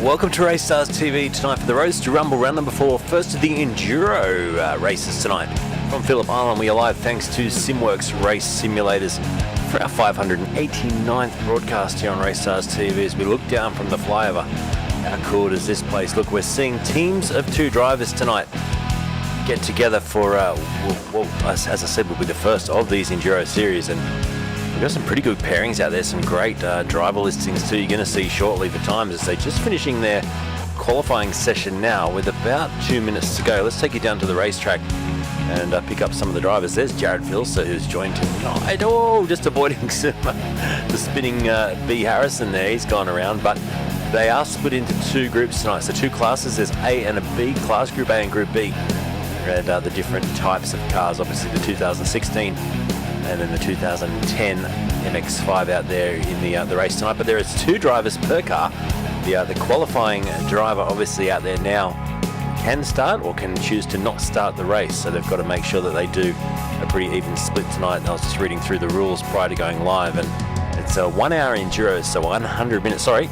Welcome to Race Stars TV tonight for the Roadster Rumble round number 4, first of the Enduro races tonight. From Phillip Island, we are live thanks to Simworx Race Simulators for our 589th broadcast here on Race Stars TV as we look down from the flyover. How cool does this place look? We're seeing teams of 2 drivers tonight get together for, as I said, will be the first of these Enduro series, and we've got some pretty good pairings out there, some great driver listings too. You're going to see shortly for times as they're just finishing their qualifying session now with about 2 minutes to go. Let's take you down to the racetrack and pick up some of the drivers. There's Jared Filser, who's joined tonight. Oh, just avoiding some, the spinning B Harrison there. He's gone around, but they are split into 2 groups tonight. So 2 classes, there's A and a B class, Group A and Group B. And the different types of cars, obviously the 2016 and then the 2010 MX-5 out there in the race tonight. But there is 2 drivers per car. The qualifying driver obviously out there now can start or can choose to not start the race. So they've got to make sure that they do a pretty even split tonight. And I was just reading through the rules prior to going live, and it's a 1 hour enduro, so 100 minutes, sorry,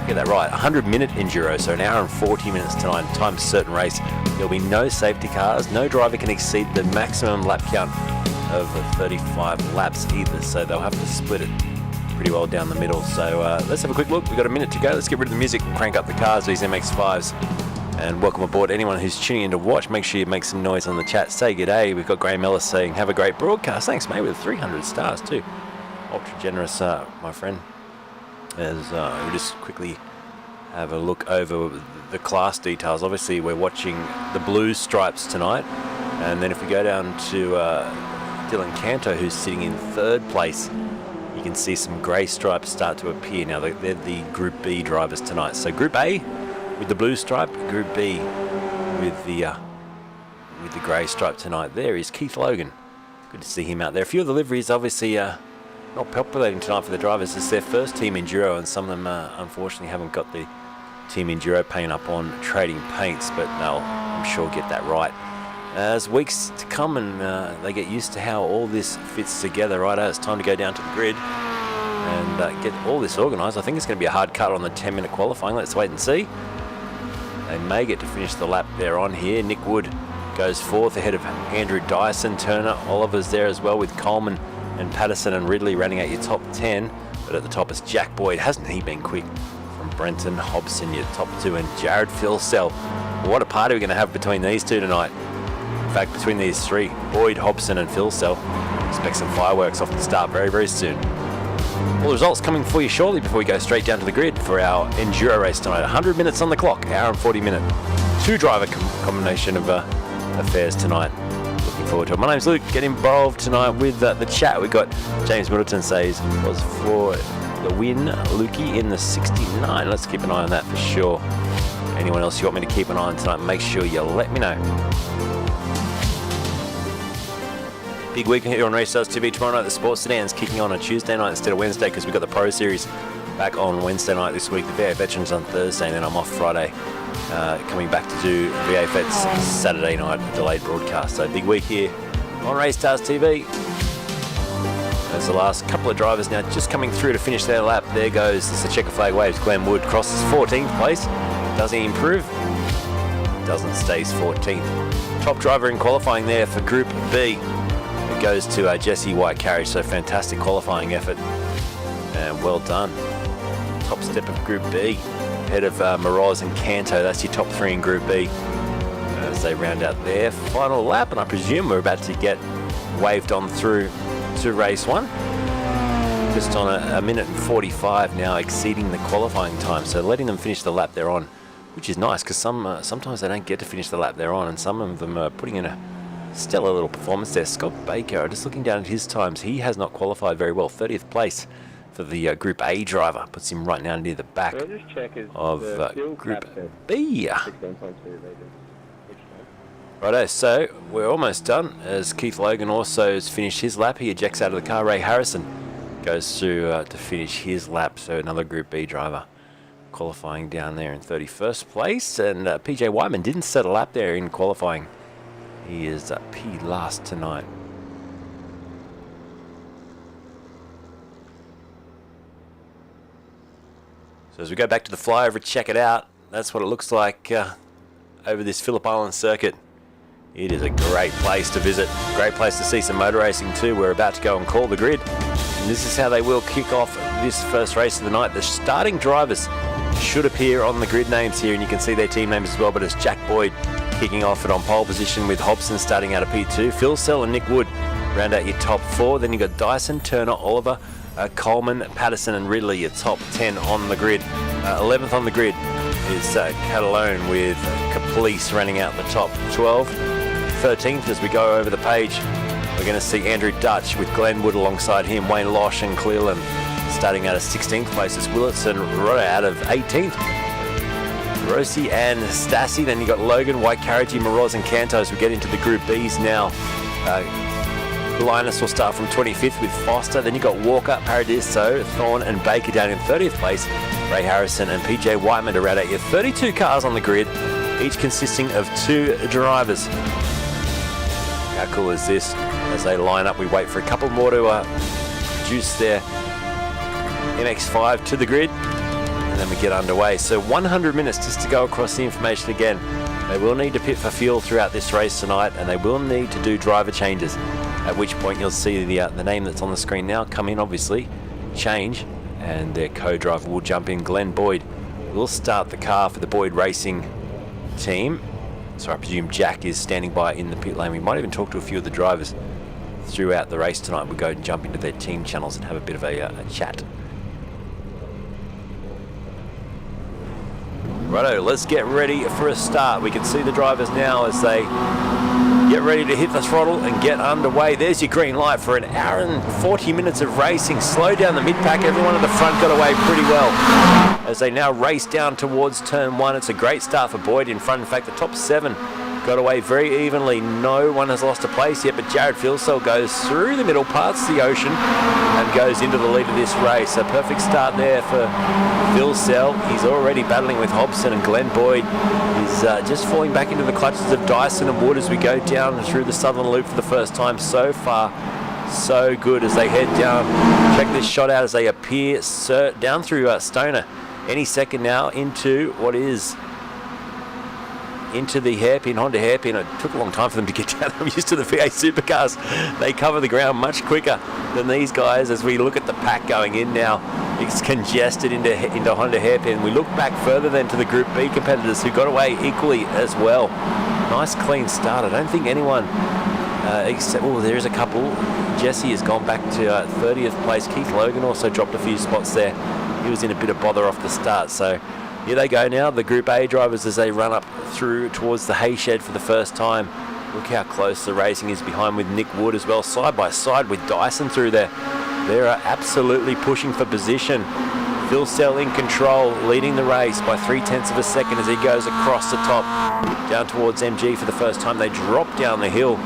get that right, 100-minute enduro, so 1 hour and 40 minutes tonight, time certain race. There'll be no safety cars, no driver can exceed the maximum lap count of 35 laps either, so they'll have to split it pretty well down the middle. So let's have a quick look. We've got a minute to go. Let's get rid of the music and crank up the cars, these MX-5s. And welcome aboard anyone who's tuning in to watch. Make sure you make some noise on the chat. Say good day. We've got Graham Ellis saying, have a great broadcast. Thanks, mate, with 300 stars too. Ultra generous, my friend. As we just quickly have a look over the class details. Obviously, we're watching the blue stripes tonight. And then if we go down to Dylan Canto, who's sitting in 3rd place, you can see some grey stripes start to appear. Now, they're the Group B drivers tonight. So Group A with the blue stripe, Group B with the grey stripe tonight. There is Keith Logan. Good to see him out there. A few of the liveries obviously not populating tonight for the drivers. It's their first Team Enduro, and some of them unfortunately haven't got the Team Enduro paint up on trading paints, but they'll, I'm sure, get that right as weeks to come, and they get used to how all this fits together. Right, it's time to go down to the grid and get all this organised. I think it's going to be a hard cut on the 10-minute qualifying. Let's wait and see. They may get to finish the lap they're on here. Nick Wood goes 4th ahead of Andrew Dyson. Turner Oliver's there as well, with Coleman and Patterson and Ridley running out your top 10. But at the top is Jack Boyd. Hasn't he been quick? From Brenton Hobson, your top 2, and Jared Filsell. What a party we're going to have between these 2 tonight. In fact, between these 3, Boyd, Hobson and Filsell. Expect some fireworks off the start very, very soon. All the results coming for you shortly before we go straight down to the grid for our Enduro race tonight. 100 minutes on the clock, hour and 40 minute. 2 driver combination of affairs tonight. Looking forward to it. My name's Luke. Get involved tonight with the chat. We've got James Middleton says was for the win, Lukey in the 69. Let's keep an eye on that for sure. Anyone else you want me to keep an eye on tonight, make sure you let me know. Big week here on Race Stars TV. Tomorrow night the sports sedan's kicking on Tuesday night instead of Wednesday, because we've got the Pro Series back on Wednesday night this week. The VA Veterans on Thursday, and then I'm off Friday. Coming back to do VA Vets Saturday night, a delayed broadcast. So big week here on Race Stars TV. There's the last couple of drivers now just coming through to finish their lap. There goes, this is the checker flag waves. Glenn Wood crosses 14th place. Does he improve? Doesn't, stays 14th. Top driver in qualifying there for Group B. It goes to Jesse White Carriage, so fantastic qualifying effort. And well done. Top step of Group B. Ahead of Moroz and Canto. That's your top 3 in Group B. As they round out their final lap, and I presume we're about to get waved on through to race 1. Just on a minute and 45 now, exceeding the qualifying time. So letting them finish the lap they're on, which is nice, because sometimes they don't get to finish the lap they're on, and some of them are putting in a stellar little performance there. Scott Baker, just looking down at his times, he has not qualified very well. 30th place for the Group A driver. Puts him right now near the back of Group B. Righto, so we're almost done, as Keith Logan also has finished his lap. He ejects out of the car. Ray Harrison goes through to finish his lap, so another Group B driver qualifying down there in 31st place. And PJ Whiteman didn't set a lap there in qualifying. He is P last tonight. So as we go back to the flyover, check it out. That's what it looks like over this Phillip Island circuit. It is a great place to visit. Great place to see some motor racing too. We're about to go and call the grid. And this is how they will kick off this first race of the night. The starting drivers should appear on the grid names here, and you can see their team names as well. But it's Jack Boyd kicking off it on pole position, with Hobson starting out of P2. Phil Sell and Nick Wood round out your top 4. Then you've got Dyson, Turner, Oliver, Coleman, Patterson and Ridley, your top 10 on the grid. 11th on the grid is Catalone, with Caplice running out the top 12. 13th, as we go over the page, we're going to see Andrew Dutch with Glenn Wood alongside him, Wayne Losh and Cleland starting out of 16th place as Willits and Rotta out of 18th. Rossi and Stassi. Then you got Logan, White Carriagey, Moroz and Canto as we get into the Group Bs now. Linus will start from 25th with Foster. Then you got Walker, Paradiso, Thorne and Baker down in 30th place. Ray Harrison and PJ Whiteman to round out your 32 cars on the grid, each consisting of 2 drivers. How cool is this? As they line up, we wait for a couple more to juice their MX-5 to the grid, and then we get underway. So 100 minutes just to go across the information again. They will need to pit for fuel throughout this race tonight, and they will need to do driver changes, at which point you'll see the name that's on the screen now come in, obviously, change, and their co-driver will jump in. Glenn Boyd will start the car for the Boyd Racing team. So I presume Jack is standing by in the pit lane. We might even talk to a few of the drivers throughout the race tonight. We'll go and jump into their team channels and have a bit of a chat. Righto, let's get ready for a start. We can see the drivers now as they get ready to hit the throttle and get underway. There's your green light for an hour and 40 minutes of racing. Slow down the mid-pack. Everyone at the front got away pretty well as they now race down towards turn 1. It's a great start for Boyd in front. In fact, the top 7 got away very evenly. No one has lost a place yet, but Jared Philsell goes through the middle, past the ocean, and goes into the lead of this race. A perfect start there for Philsell. He's already battling with Hobson, and Glenn Boyd is just falling back into the clutches of Dyson and Wood as we go down through the southern loop for the first time. So far, so good as they head down. Check this shot out as they appear down through Stoner. Any second now into what is into the hairpin, Honda hairpin. It took a long time for them to get down. I'm used to the V8 supercars. They cover the ground much quicker than these guys. As we look at the pack going in now, it's congested into Honda hairpin. We look back further then to the Group B competitors who got away equally as well. Nice clean start. I don't think anyone except, oh, there is a couple. Jesse has gone back to 30th place. Keith Logan also dropped a few spots there. He was in a bit of bother off the start. So here they go now, the Group A drivers, as they run up through towards the hay shed for the first time. Look how close the racing is behind with Nick Wood as well, side by side with Dyson through there. They are absolutely pushing for position. Phil Sell in control, leading the race by 0.3 of a second as he goes across the top down towards MG for the first time. They drop down the hill.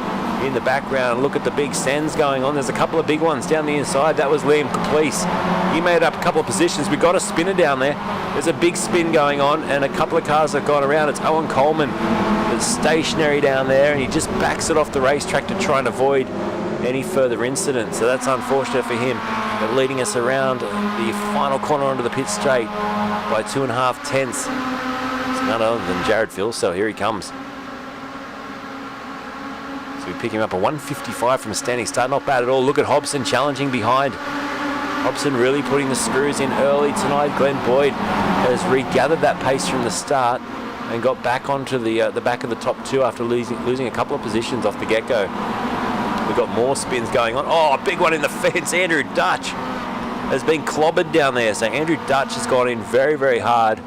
In the background, look at the big sends going on. There's a couple of big ones down the inside. That was Liam Caplice. He made up a couple of positions. We got a spinner down there. There's a big spin going on, and a couple of cars have gone around. It's Owen Coleman that's stationary down there, and he just backs it off the racetrack to try and avoid any further incident. So that's unfortunate for him. But leading us around the final corner onto the pit straight by 2.5 tenths. It's none other than Jared Phil. So here he comes. We pick him up a 155 from a standing start. Not bad at all. Look at Hobson challenging behind. Hobson really putting the screws in early tonight. Glenn Boyd has regathered that pace from the start and got back onto the back of the top 2 after losing a couple of positions off the get-go. We've got more spins going on. Oh, a big one in the fence. Andrew Dutch has been clobbered down there. So Andrew Dutch has gone in very, very hard.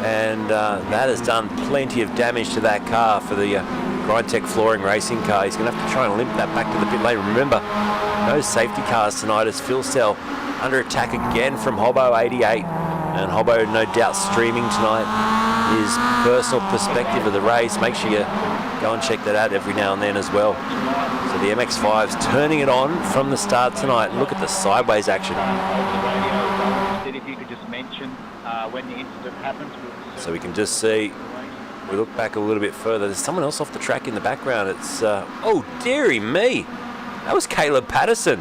And that has done plenty of damage to that car for the Grindtech Flooring Racing car. He's going to have to try and limp that back to the pit lane. Remember, no safety cars tonight as Phil Sell under attack again from Hobbo 88. And Hobbo no doubt streaming tonight his personal perspective of the race. Make sure you go and check that out every now and then as well. So the MX-5's turning it on from the start tonight. Look at the sideways action. If you could just mention when the incident happened. So we can just see, we look back a little bit further. There's someone else off the track in the background. It's, oh, dearie me. That was Caleb Patterson.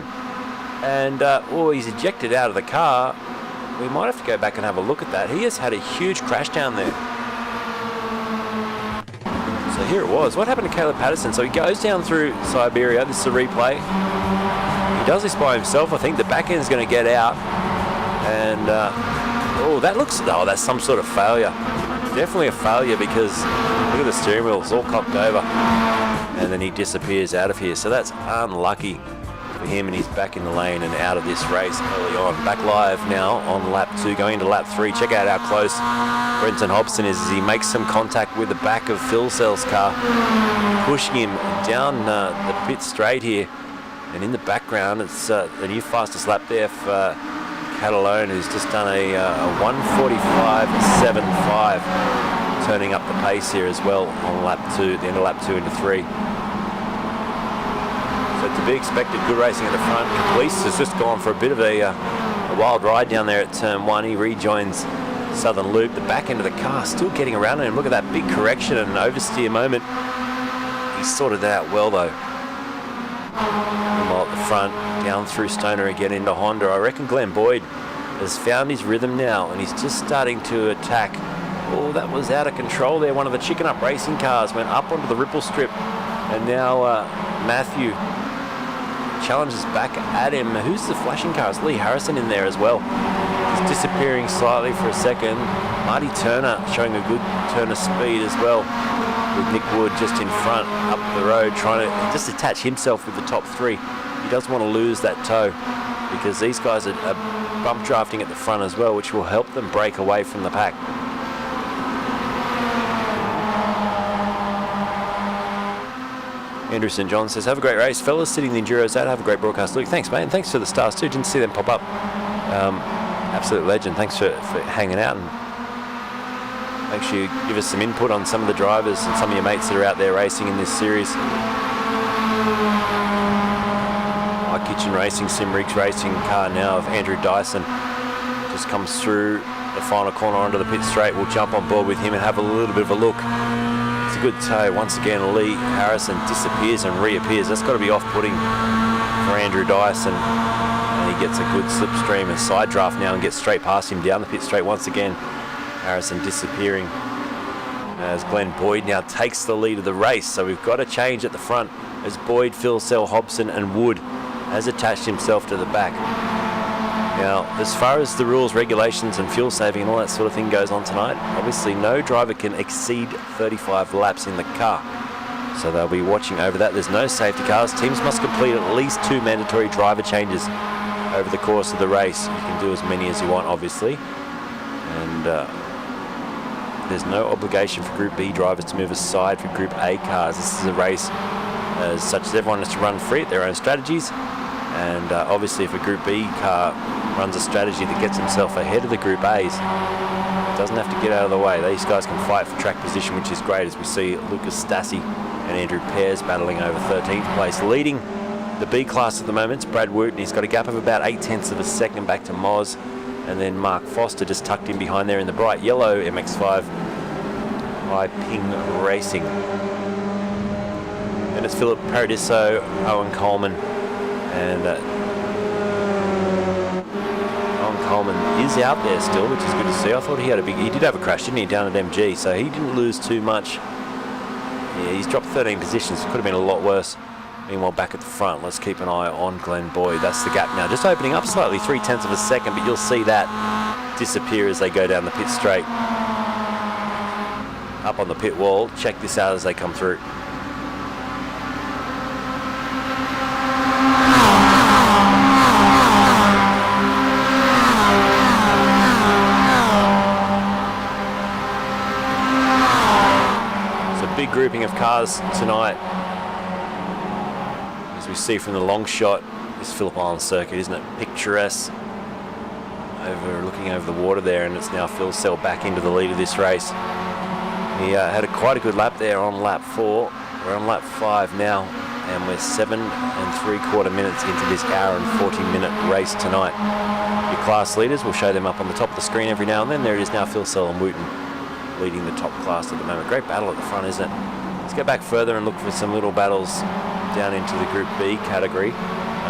And, oh, he's ejected out of the car. we might have to go back and have a look at that. He has had a huge crash down there. So here it was. What happened to Caleb Patterson? So he goes down through Siberia. This is a replay. He does this by himself. I think the back end is going to get out. And, that's some sort of failure. Definitely a failure because look at the steering wheel. It's all cocked over. And then he disappears out of here. So that's unlucky for him, and he's back in the lane and out of this race early on. Back live now on lap 2, going into lap 3. Check out how close Brenton Hobson is as he makes some contact with the back of Phil Sell's car, pushing him down the pit straight here. And in the background, it's the new fastest lap there for Catalone, who's just done a 1:45.75, turning up the pace here as well on lap 2, the end of lap 2 into 3. So to be expected, good racing at the front. Caplice has just gone for a bit of a wild ride down there at turn 1. He rejoins Southern Loop. The back end of the car still getting around him. Look at that big correction and an oversteer moment. He sorted that out well though. Meanwhile at the front, down through Stoner again into Honda. I reckon Glenn Boyd has found his rhythm now and he's just starting to attack. Oh, that was out of control there. One of the Chicken Up racing cars went up onto the ripple strip, and now Matthew challenges back at him. Who's the flashing car? It's Lee Harrison in there as well. He's disappearing slightly for a second. Marty Turner showing a good turn of speed as well, with Nick Wood just in front up the road trying to just attach himself with the top 3. He doesn't want to lose that toe because these guys are bump drafting at the front as well, which will help them break away from the pack. Andrew St. John says, have a great race, fellas. Sitting the Enduros out. Have a great broadcast, Luke. Thanks, mate. And thanks for the stars, too. Didn't see them pop up. Absolute legend. Thanks for hanging out. And make sure you give us some input on some of the drivers and some of your mates that are out there racing in this series. My Kitchen Racing, Simworx Racing car now of Andrew Dyson just comes through the final corner onto the pit straight. We'll jump on board with him and have a little bit of a look. It's a good tow. Once again, Lee Harrison disappears and reappears. That's got to be off-putting for Andrew Dyson. And he gets a good slipstream, a side draft now, and gets straight past him down the pit straight once again. Harrison disappearing as Glenn Boyd now takes the lead of the race. So we've got a change at the front as Boyd, Phil Sell, Hobson and Wood has attached himself to the back. Now, as far as the rules, regulations and fuel saving and all that sort of thing goes on tonight, obviously no driver can exceed 35 laps in the car. So they'll be watching over that. There's no safety cars. Teams must complete at least 2 mandatory driver changes over the course of the race. You can do as many as you want, obviously. And there's no obligation for Group B drivers to move aside for Group A cars. This is a race as such as everyone has to run free at their own strategies. And obviously if a Group B car runs a strategy that gets himself ahead of the Group A's, doesn't have to get out of the way. These guys can fight for track position, which is great, as we see Lucas Stassi and Andrew Pears battling over 13th place. Leading the B class at the moment, it's Brad Wooten. He's got a gap of about 0.8 of a second back to Moz. And then Mark Foster just tucked in behind there in the bright yellow MX-5 by Ping Racing. And it's Philip Paradiso, Owen Coleman, and Owen Coleman is out there still, which is good to see. I thought he did have a crash, didn't he, down at MG, so he didn't lose too much. Yeah, he's dropped 13 positions, could have been a lot worse. Meanwhile, back at the front, let's keep an eye on Glenn Boyd. That's the gap now, just opening up slightly, 0.3 of a second, but you'll see that disappear as they go down the pit straight. Up on the pit wall, check this out as they come through. It's a big grouping of cars tonight. We see from the long shot, this Phillip Island circuit, isn't it picturesque? Looking over the water there, and it's now Phil Sell back into the lead of this race. He had quite a good lap there on lap 4. We're on lap 5 now, and we're 7 3/4 minutes into this hour and 40-minute race tonight. Your class leaders, we'll show them up on the top of the screen every now and then. There it is now, Phil Sell and Wooten leading the top class at the moment. Great battle at the front, isn't it? Let's go back further and look for some little battles down into the Group B category.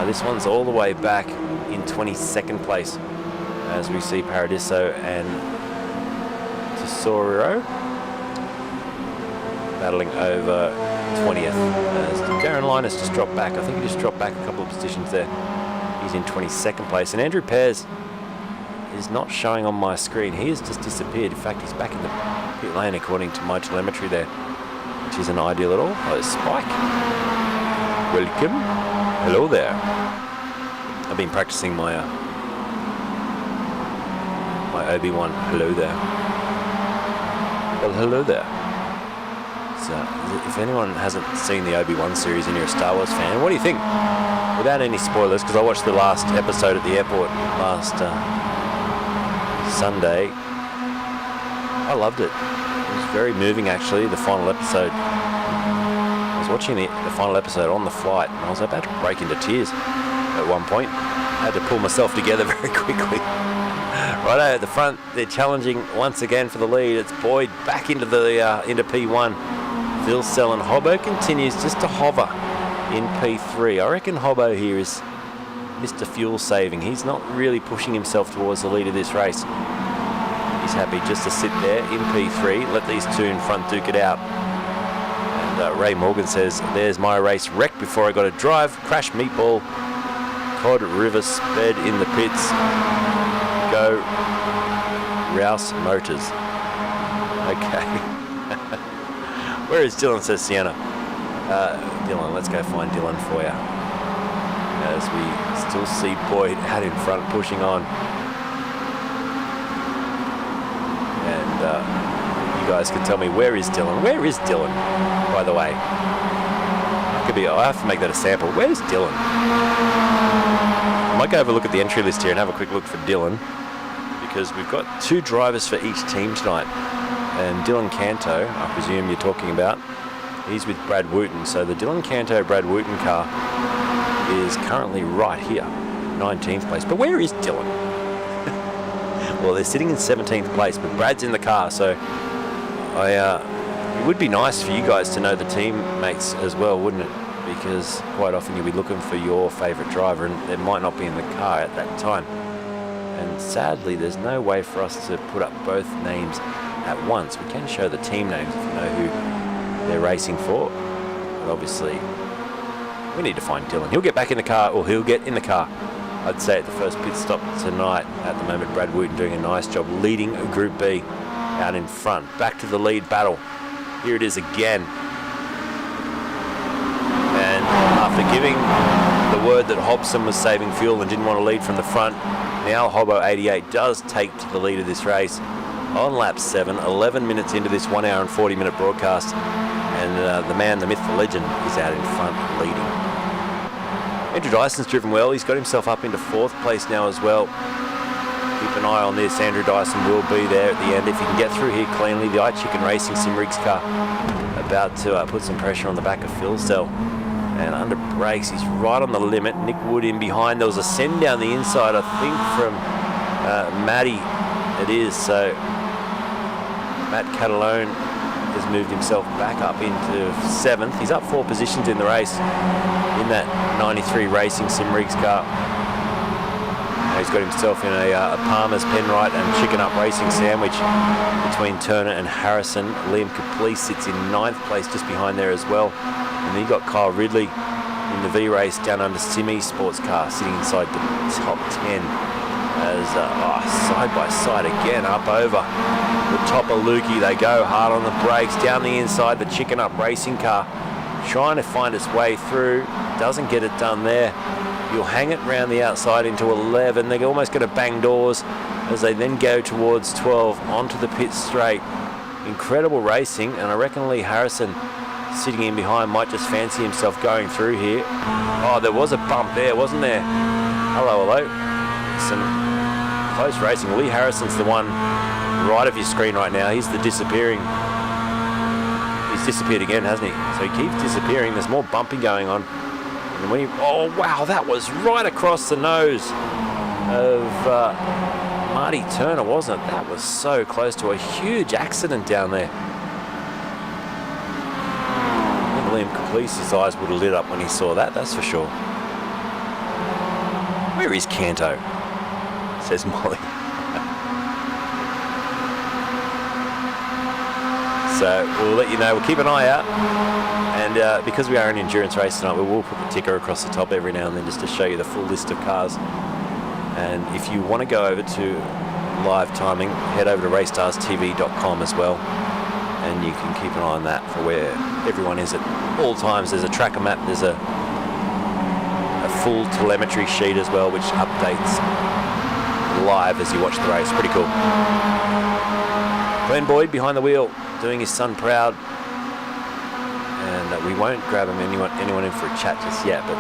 This one's all the way back in 22nd place. as we see Paradiso and Tesoro battling over 20th. As Darren Linus just dropped back. I think he just dropped back a couple of positions there. He's in 22nd place. And Andrew Pears is not showing on my screen. He has just disappeared. In fact, he's back in the pit lane according to my telemetry there, which isn't ideal at all. Oh, Spike. Welcome. Hello there. I've been practicing my my Obi-Wan hello there. Well, hello there. So, if anyone hasn't seen the Obi-Wan series and you're a Star Wars fan, what do you think? Without any spoilers, because I watched the last episode at the airport last Sunday. I loved it. It was very moving, actually, the final episode. I was watching the final episode on the flight, and I was about to break into tears at one point. I had to pull myself together very quickly. Righto, at the front, they're challenging once again for the lead. It's Boyd back into the into P1. Vilsell and Hobbo continues just to hover in P3. I reckon Hobbo here is Mr. Fuel saving. He's not really pushing himself towards the lead of this race. He's happy just to sit there in P3, let these two in front duke it out. And Ray Morgan says, there's my race wrecked before I got to drive. Crash meatball. Cod River sped in the pits. Go Rouse Motors. Okay. Where is Dylan, says Sienna. Dylan, let's go find Dylan for you. As we still see Boyd out in front pushing on. And you guys can tell me, where is Dylan? Where is Dylan, by the way? I have to make that a sample. Where's Dylan? I might go have a look at the entry list here and have a quick look for Dylan, because we've got two drivers for each team tonight. And Dylan Canto, I presume you're talking about, he's with Brad Wooten. So the Dylan Canto Brad Wooten car is currently right here, 19th place. But where is Dylan? Well, they're sitting in 17th place, but Brad's in the car. So it would be nice for you guys to know the teammates as well, wouldn't it? Because quite often you'll be looking for your favourite driver and they might not be in the car at that time. And sadly, there's no way for us to put up both names at once. We can show the team names if you know who they're racing for. But obviously, we need to find Dylan. He'll get back in the car, or he'll get in the car, I'd say, at the first pit stop tonight. At the moment, Brad Wooten doing a nice job leading Group B out in front. Back to the lead battle. Here it is again. And after giving the word that Hobson was saving fuel and didn't want to lead from the front, now Hobbo 88 does take to the lead of this race on lap 7, 11 minutes into this 1 hour and 40 minute broadcast. And the man, the myth, the legend is out in front leading. Andrew Dyson's driven well. He's got himself up into 4th place now as well. Keep an eye on this. Andrew Dyson will be there at the end if he can get through here cleanly. The iChicken Racing Simworx car about to put some pressure on the back of Philcell. And under brakes, he's right on the limit. Nick Wood in behind. There was a send down the inside, I think, from Matty. It is. So Matt Catalone has moved himself back up into 7th. He's up 4 positions in the race in that 93 Racing Simworx car. He's got himself in a Palmer's Penrite and Chicken Up Racing sandwich between Turner and Harrison. Liam Caplice sits in 9th place just behind there as well. And then you got Kyle Ridley in the V-Race down under Simi Sports Car sitting inside the top 10 as side by side again up over the top of Lukey. They go hard on the brakes down the inside. The Chicken Up Racing car trying to find its way through, doesn't get it done there. You'll hang it round the outside into 11. They're almost going to bang doors as they then go towards 12 onto the pit straight. Incredible racing, and I reckon Lee Harrison sitting in behind might just fancy himself going through here. Oh, there was a bump there, wasn't there? Hello, hello. Some close racing. Lee Harrison's the one right of your screen right now. He's the disappearing. He's disappeared again, hasn't he? So he keeps disappearing. There's more bumping going on. And when oh wow, that was right across the nose of Marty Turner, wasn't it? That was so close to a huge accident down there. I think Liam Caplice's eyes would have lit up when he saw that, that's for sure. Where is Canto? Says Molly. So we'll let you know. We'll keep an eye out. And because we are an endurance race tonight, we will put the ticker across the top every now and then just to show you the full list of cars. And if you want to go over to live timing, head over to raceStarsTV.com as well. And you can keep an eye on that for where everyone is at all times. There's a tracker map. There's a full telemetry sheet as well, which updates live as you watch the race. Pretty cool. Glenn Boyd behind the wheel, doing his son proud. And we won't grab anyone in for a chat just yet, but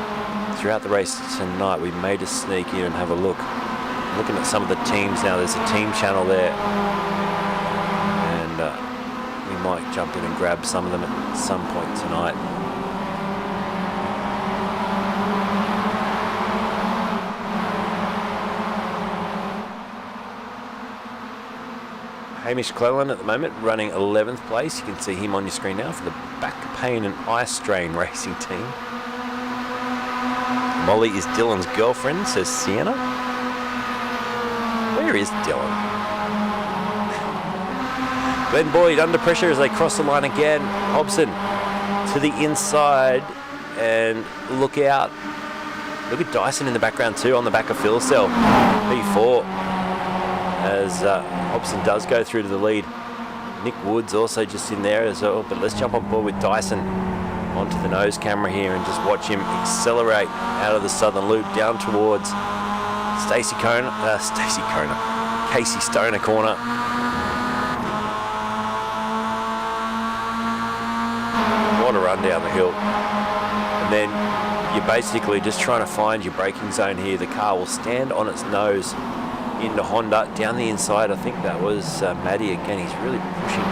throughout the race tonight, we may just sneak in and have a look. Looking at some of the teams now. There's a team channel there. And we might jump in and grab some of them at some point tonight. Hamish Cleland at the moment running 11th place. You can see him on your screen now for the Back Pain and Eye Strain racing team. Molly is Dylan's girlfriend, says Sienna. Where is Dylan? Glenn Boyd under pressure as they cross the line again. Hobson to the inside and look out. Look at Dyson in the background too on the back of Phil Cell. P4 as Hobson does go through to the lead. Nick Woods also just in there as well, but let's jump on board with Dyson onto the nose camera here and just watch him accelerate out of the southern loop down towards Casey Stoner corner. What a run down the hill. And then you're basically just trying to find your braking zone here. The car will stand on its nose into Honda down the inside. I think that was Maddie again. He's really pushing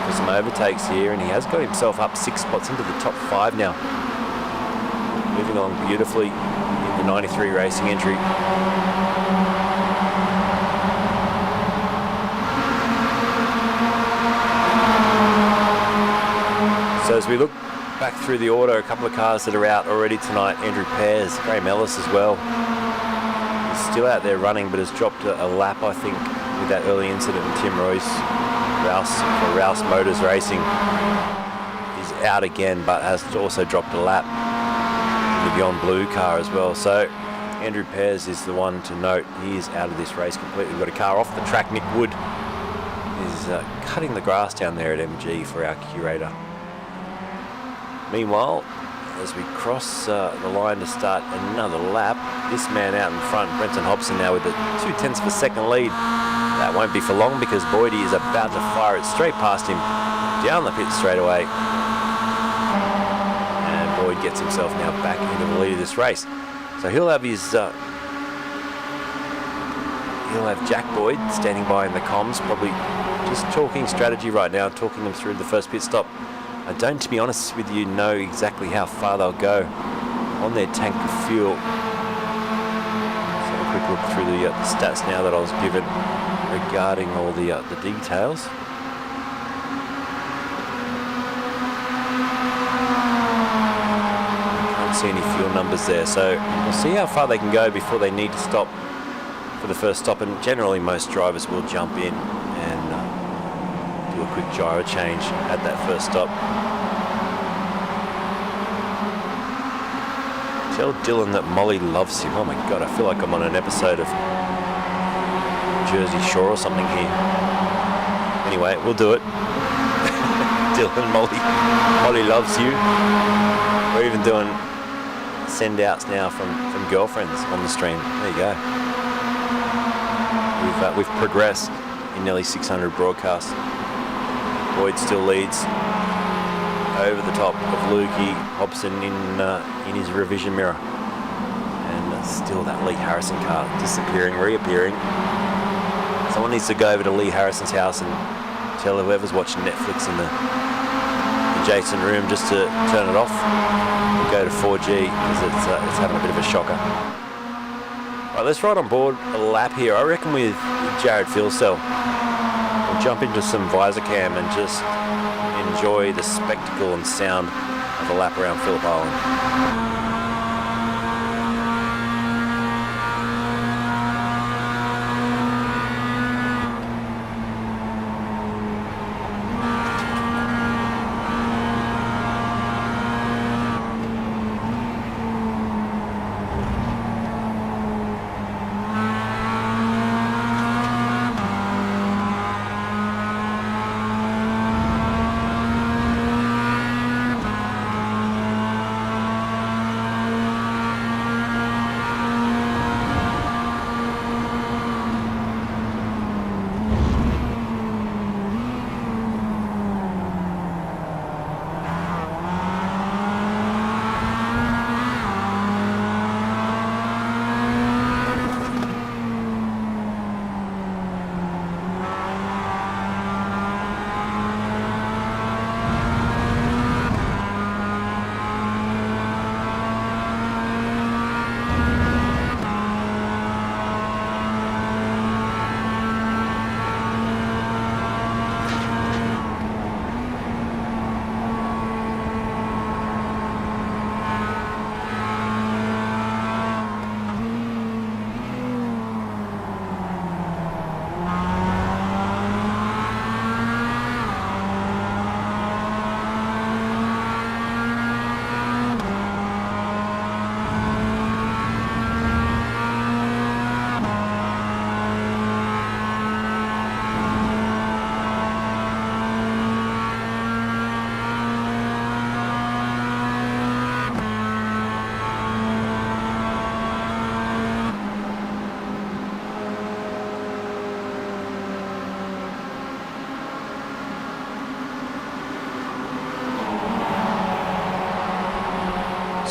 for some overtakes here, and he has got himself up 6 spots into the top 5 now. Moving along beautifully in the 93 racing entry. So as we look back through the order, a couple of cars that are out already tonight. Andrew Pears, Graham Ellis as well. Still out there running, but has dropped a lap, I think, with that early incident. And Tim Royce, Rouse Motors Racing, is out again, but has also dropped a lap in the Beyond Blue car as well. So Andrew Pears is the one to note. He is out of this race completely. We've got a car off the track. Nick Wood is cutting the grass down there at MG for our curator. Meanwhile, as we cross the line to start another lap, this man out in front, Brenton Hobson, now with a 0.2 of a second lead. That won't be for long because Boydie is about to fire it straight past him down the pit straight away. And Boyd gets himself now back into the lead of this race. So he'll have his he'll have Jack Boyd standing by in the comms, probably just talking strategy right now, talking them through the first pit stop. I don't, to be honest with you, know exactly how far they'll go on their tank of fuel. Let's have a quick look through the stats now that I was given regarding all the details. Can't see any fuel numbers there, so we'll see how far they can go before they need to stop for the first stop. And generally, most drivers will jump in and do a quick gyro change at that first stop. Tell Dylan that Molly loves him. Oh my God, I feel like I'm on an episode of Jersey Shore or something here. Anyway, we'll do it. Dylan, Molly loves you. We're even doing send outs now from girlfriends on the stream. There you go. We've progressed in nearly 600 broadcasts. Boyd still leads over the top of Lukey. Hobson in his revision mirror. And still that Lee Harrison car disappearing, reappearing. Someone needs to go over to Lee Harrison's house and tell whoever's watching Netflix in the adjacent room just to turn it off and go to 4G because it's having a bit of a shocker. Right, let's ride on board a lap here. I reckon with Jared Philcell, we'll jump into some visor cam and just enjoy the spectacle and sound of a lap around Phillip Island.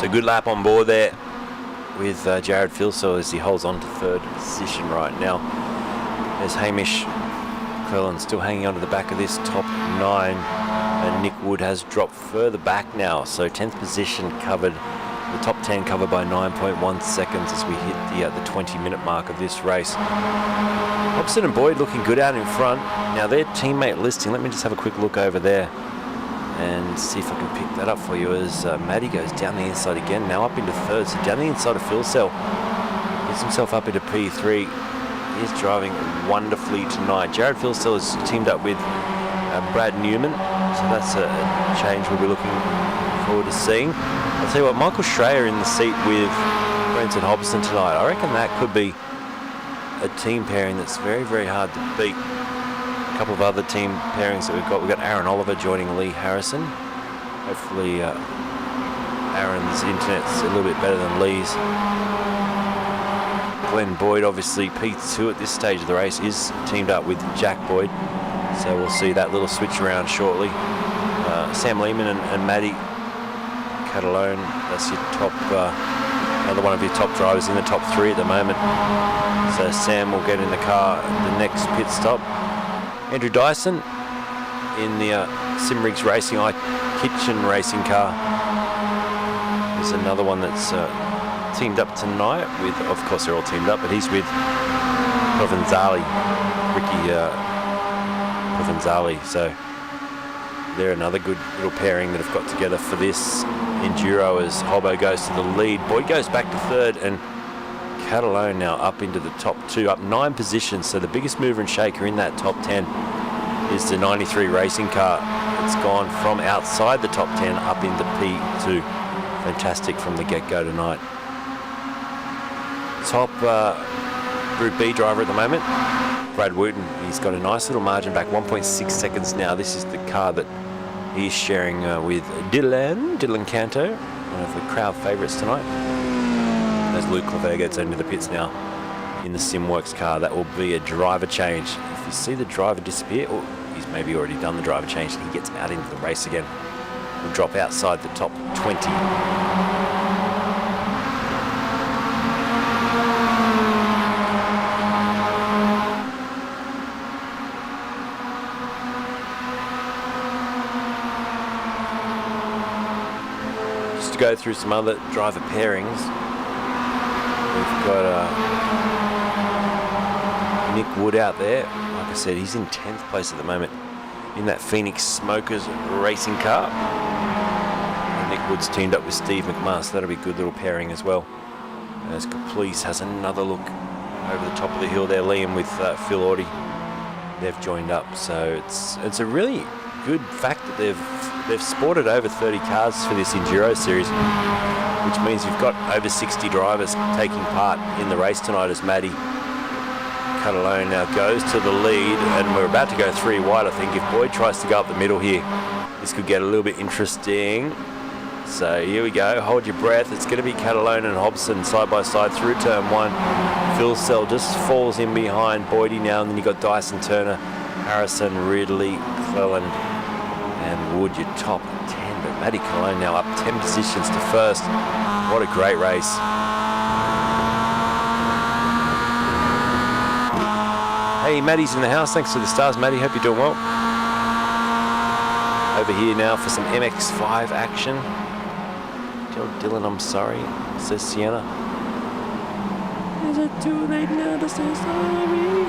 So good lap on board there with Jared Philso as he holds on to third position right now. There's Hamish Cleland still hanging on to the back of this top 9, and Nick Wood has dropped further back now, so 10th position covered, the top 10 covered by 9.1 seconds as we hit the 20-minute mark of this race. Hobson and Boyd looking good out in front. Now their teammate listing, let me just have a quick look over there and see if I can pick that up for you as Matty goes down the inside again, now up into third, so down the inside of Philcell, gets himself up into P3. He's driving wonderfully tonight. Jared Philcell is teamed up with Brad Newman, so that's a change we'll be looking forward to seeing. I'll tell you what, Michael Schreier in the seat with Brenton Hobson tonight. I reckon that could be a team pairing that's very, very hard to beat. A couple of other team pairings that we've got. We've got Aaron Oliver joining Lee Harrison. Hopefully Aaron's internet's a little bit better than Lee's. Glenn Boyd, obviously P2 at this stage of the race, is teamed up with Jack Boyd. So we'll see that little switch around shortly. Sam Lehman and Matty Catalone, that's your top, another one of your top drivers in the top 3 at the moment. So Sam will get in the car at the next pit stop. Andrew Dyson in the Simworx Racing Kitchen racing car. There's another one that's teamed up tonight with, of course they're all teamed up, but he's with Provenzali, Ricky Provenzali. So they're another good little pairing that have got together for this Enduro as Hobbo goes to the lead. Boyd goes back to third, and Catalone now up into the top 2, up 9 positions. So the biggest mover and shaker in that top 10 is the 93 racing car. It's gone from outside the top 10 up into P2. Fantastic from the get-go tonight. Top Group B driver at the moment, Brad Wooten. He's got a nice little margin back, 1.6 seconds now. This is the car that he's sharing with Dylan Canto, one of the crowd favourites tonight. As Luke Claver gets into the pits now in the Simworx car, that will be a driver change. If you see the driver disappear, or he's maybe already done the driver change, and he gets out into the race again. Will drop outside the top 20. To go through some other driver pairings, we've got Nick Wood out there. Like I said, he's in 10th place at the moment in that Phoenix Smokers racing car. And Nick Wood's teamed up with Steve McMahon, so that'll be a good little pairing as well. As Caplice has another look over the top of the hill there, Liam with Phil Audie. They've joined up, so it's a really good fact that they've sported over 30 cars for this Enduro series, which means you've got over 60 drivers taking part in the race tonight as Matty Catalone now goes to the lead, and we're about to go 3 wide. I think if Boyd tries to go up the middle here, this could get a little bit interesting. So here we go, hold your breath. It's going to be Catalone and Hobson side by side through turn 1. Philcell just falls in behind Boydie now, and then you've got Dyson, Turner, Harrison, Ridley, Cleland and Wood, your top 10. But Matty Catalone now up 10 positions to first. What a great race. Hey, Matty's in the house. Thanks for the stars, Matty. Hope you're doing well. Over here now for some MX5 action. Tell Dylan I'm sorry, says Sienna. Is it too late now to say sorry?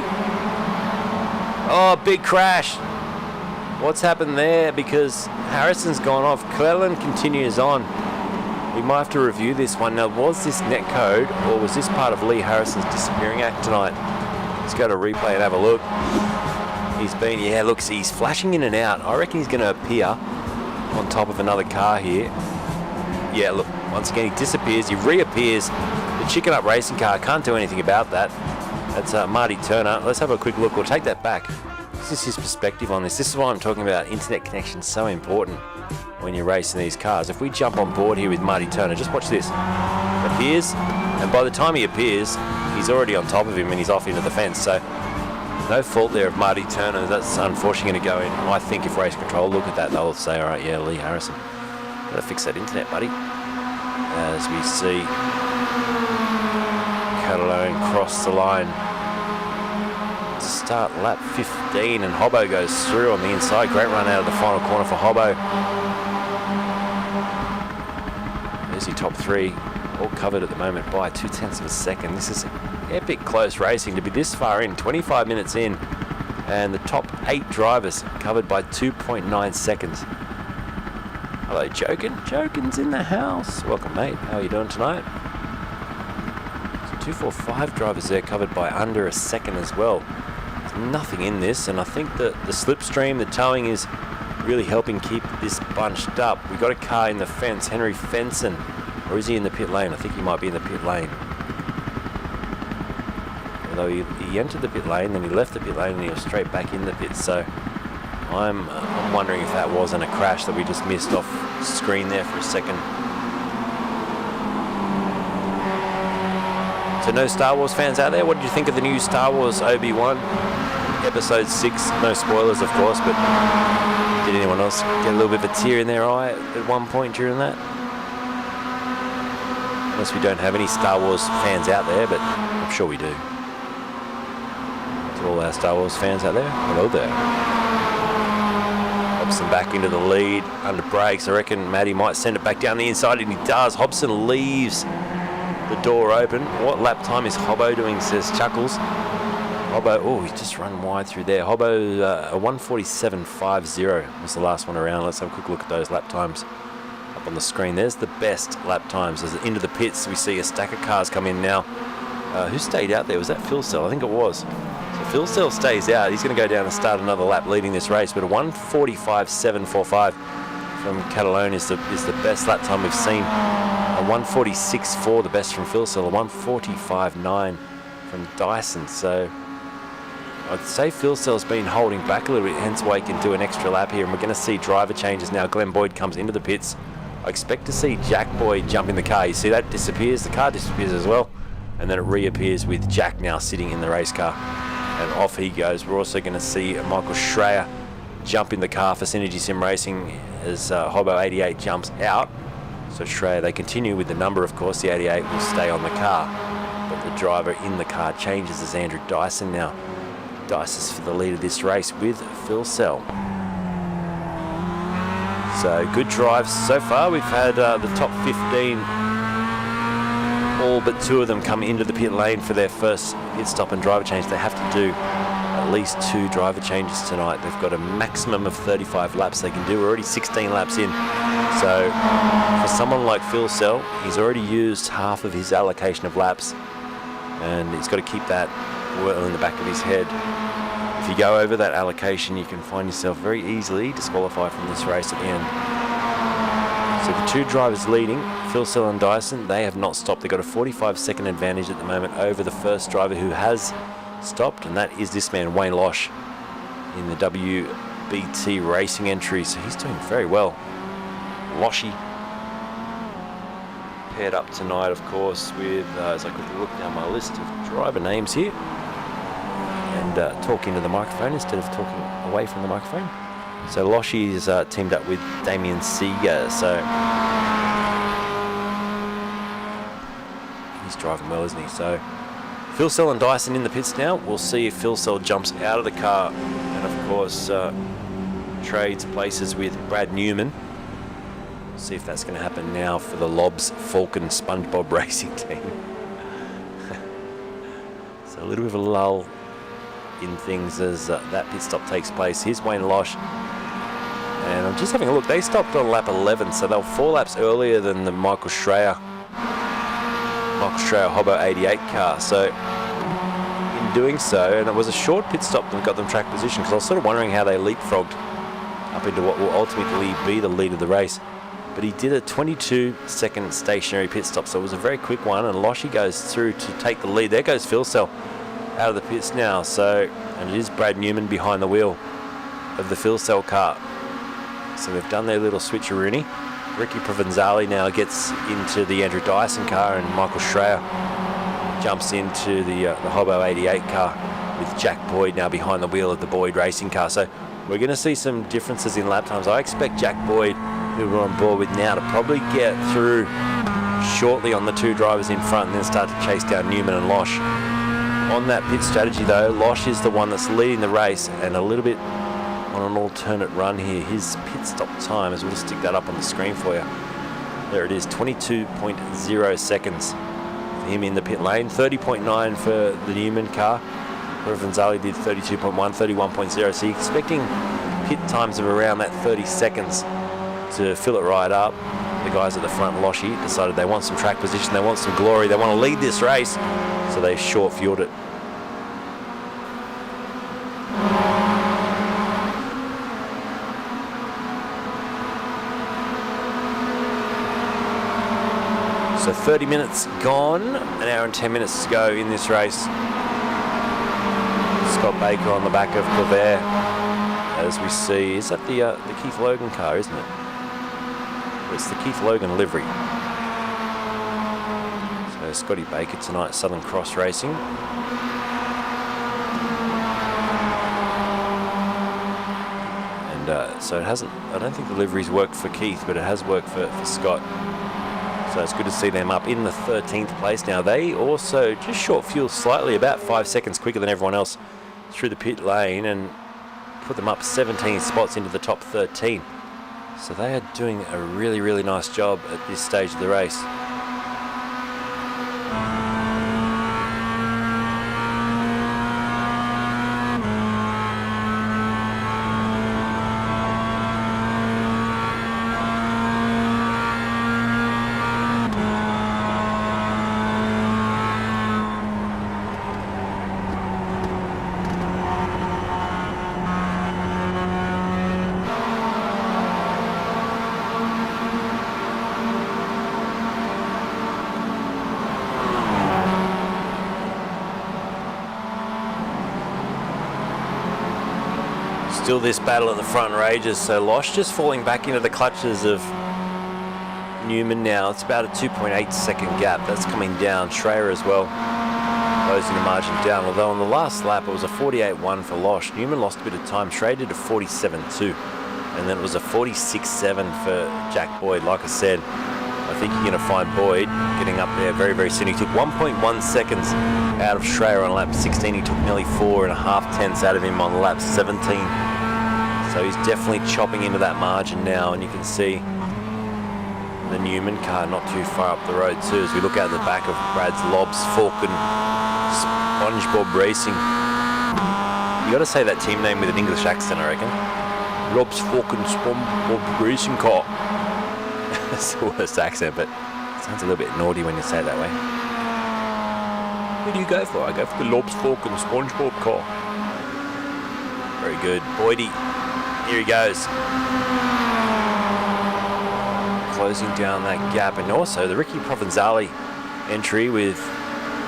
Oh, big crash. What's happened there? Because Harrison's gone off. Cleland continues on. We might have to review this one. Now, was this net code, or was this part of Lee Harrison's disappearing act tonight? Let's go to replay and have a look. He's been, yeah, look, see, he's flashing in and out. I reckon he's going to appear on top of another car here. Yeah, look, once again, he disappears, he reappears. The Chicken Up racing car can't do anything about that. That's Marty Turner. Let's have a quick look. We'll take that back. This is his perspective on this. This is why I'm talking about internet connection so important when you're racing these cars. If we jump on board here with Marty Turner, just watch this. Appears, and by the time he appears, he's already on top of him and he's off into the fence. So no fault there of Marty Turner. That's unfortunately going to go in. I think if race control look at that, they'll say, all right, yeah, Lee Harrison, gotta fix that internet, buddy. as we see Catalone cross the line to start lap 15, and Hobbo goes through on the inside. Great run out of the final corner for Hobbo. There's your top three, all covered at the moment by 0.2 of a second. This is epic close racing to be this far in, 25 minutes in, and the top 8 drivers covered by 2.9 seconds. Hello, Jokin. Jokin's in the house. Welcome, mate. How are you doing tonight? So 2, 4, 5 drivers there covered by under a second as well. There's nothing in this, and I think that the slipstream, the towing is really helping keep this bunched up. We've got a car in the fence, Henry Fenson. Or is he in the pit lane? I think he might be in the pit lane. Although he entered the pit lane, then he left the pit lane, and he was straight back in the pit. So I'm wondering if that wasn't a crash that we just missed off screen there for a second. So no Star Wars fans out there. What did you think of the new Star Wars Obi-Wan Episode 6? No spoilers, of course, but did anyone else get a little bit of a tear in their eye at one point during that? Unless we don't have any Star Wars fans out there, but I'm sure we do. To all our Star Wars fans out there, hello there. Hobson back into the lead under brakes. I reckon Matty might send it back down the inside, and he does. Hobson leaves the door open. What lap time is Hobbo doing, says Chuckles. Hobbo, oh, he's just run wide through there. Hobbo, a 1:47.50 was the last one around. Let's have a quick look at those lap times up on the screen. There's the best lap times. As into the pits, we see a stack of cars come in now. Who stayed out there? Was that Phil Sell? I think it was. So Phil Sell stays out. He's going to go down and start another lap leading this race, but a 1:45.745 from Catalone is the best lap time we've seen. A 1:46.4, the best from Phil Sell. A 1:45.9 from Dyson. So I'd say Phil Sell's been holding back a little bit, hence why he can do an extra lap here, and we're going to see driver changes now. Glenn Boyd comes into the pits. I expect to see Jack Boyd jump in the car. You see that disappears, the car disappears as well, and then it reappears with Jack now sitting in the race car, and off he goes. We're also going to see Michael Schreier jump in the car for Synergy Sim Racing as Hobbo 88 jumps out. So Schreier, they continue with the number, of course. The 88 will stay on the car, but the driver in the car changes as Andrew Dyson now. Dyson for the lead of this race with Phil Sell. So good drives so far. We've had the top 15, all but 2 of them come into the pit lane for their first pit stop and driver change. They have to do at least 2 driver changes tonight. They've got a maximum of 35 laps they can do. We're already 16 laps in. So for someone like Phil Sell, he's already used half of his allocation of laps, and he's got to keep that well in the back of his head. If you go over that allocation, you can find yourself very easily disqualified from this race at the end. So the 2 drivers leading, Phil Sell and Dyson, they have not stopped. They've got a 45-second advantage at the moment over the first driver who has stopped, and that is this man, Wayne Losh, in the WBT racing entry. So he's doing very well. Loshy paired up tonight, of course, with, as I quickly look down my list of driver names here, and talk into the microphone instead of talking away from the microphone. So Loshy is teamed up with Damien Seeger, so he's driving well, isn't he? So Phil Sell and Dyson in the pits now. We'll see if Phil Sell jumps out of the car and, of course, trades places with Brad Newman. See if that's going to happen now for the Lobs Falcon SpongeBob racing team. So a little bit of a lull in things as that pit stop takes place. Here's Wayne Losh, and I'm just having a look. They stopped on lap 11, so they were 4 laps earlier than the Michael Schreier Hobbo 88 car. So in doing so, and it was a short pit stop that got them track position, because I was sort of wondering how they leapfrogged up into what will ultimately be the lead of the race. But he did a 22-second stationary pit stop, so it was a very quick one, and Loshy goes through to take the lead. There goes Phil Sell out of the pits now, so, and it is Brad Newman behind the wheel of the Phil Sell car. So they've done their little switcheroony. Ricky Provenzali now gets into the Andrew Dyson car, and Michael Schreier jumps into the Hobbo 88 car with Jack Boyd now behind the wheel of the Boyd racing car. So we're going to see some differences in lap times. I expect Jack Boyd, who we're on board with now, to probably get through shortly on the two drivers in front and then start to chase down Newman and Losh. On that pit strategy though, Losh is the one that's leading the race and a little bit on an alternate run here. His pit stop time, as we'll just stick that up on the screen for you. There it is, 22.0 seconds for him in the pit lane, 30.9 for the Newman car. Provenzali did 32.1, 31.0, so you're expecting pit times of around that 30 seconds to fill it right up. The guys at the front, Loshi, decided they want some track position, they want some glory, they want to lead this race, so they short fueled it. So 30 minutes gone, an hour and 10 minutes to go in this race. Scott Baker on the back of Claver, as we see. Is that the Keith Logan car, isn't it? It's the Keith Logan livery. So Scotty Baker tonight, Southern Cross Racing. And so it hasn't, I don't think the livery's worked for Keith, but it has worked for Scott. So it's good to see them up in the 13th place now. They also just short fuel slightly, about 5 seconds quicker than everyone else through the pit lane, and put them up 17 spots into the top 13. So they are doing a really, really nice job at this stage of the race. Still this battle at the front rages, so Losh just falling back into the clutches of Newman now. It's about a 2.8 second gap. That's coming down. Schreier as well, closing the margin down. Although on the last lap it was a 48.1 for Losh. Newman lost a bit of time. Schreier did a 47.2. And then it was a 46.7 for Jack Boyd. Like I said, I think you're going to find Boyd getting up there very, very soon. He took 1.1 seconds out of Schreier on lap 16. He took nearly 4.5 tenths out of him on lap 17. So he's definitely chopping into that margin now, and you can see the Newman car not too far up the road too, as we look out the back of Brad's Lobs, Falcon, SpongeBob Racing. You got to say that team name with an English accent, I reckon. Lobs, Falcon, SpongeBob Racing car. That's the worst accent, but it sounds a little bit naughty when you say it that way. Who do you go for? I go for the Lobs, Falcon, SpongeBob car. Very good. Boydie. Here he goes. Closing down that gap. And also the Ricky Provenzali entry with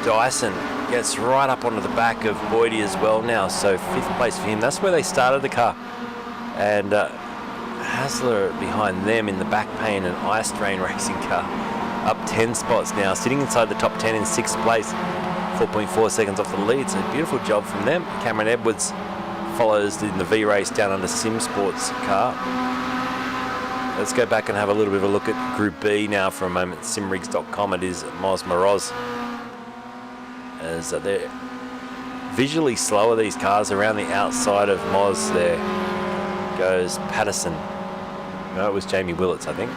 Dyson gets right up onto the back of Boydie as well now. So 5th place for him. That's where they started the car. And Hasler behind them in the back pain and Ice Train racing car. Up 10 spots now. Sitting inside the top 10 in 6th place. 4.4 seconds off the lead. So beautiful job from them. Cameron Edwards follows in the V race down under Simsports car. Let's go back and have a little bit of a look at Group B now for a moment. Simrigs.com. It is Moz Moroz. As they're visually slower, these cars around the outside of Moz. There goes Patterson. No, it was Jamie Willits, I think.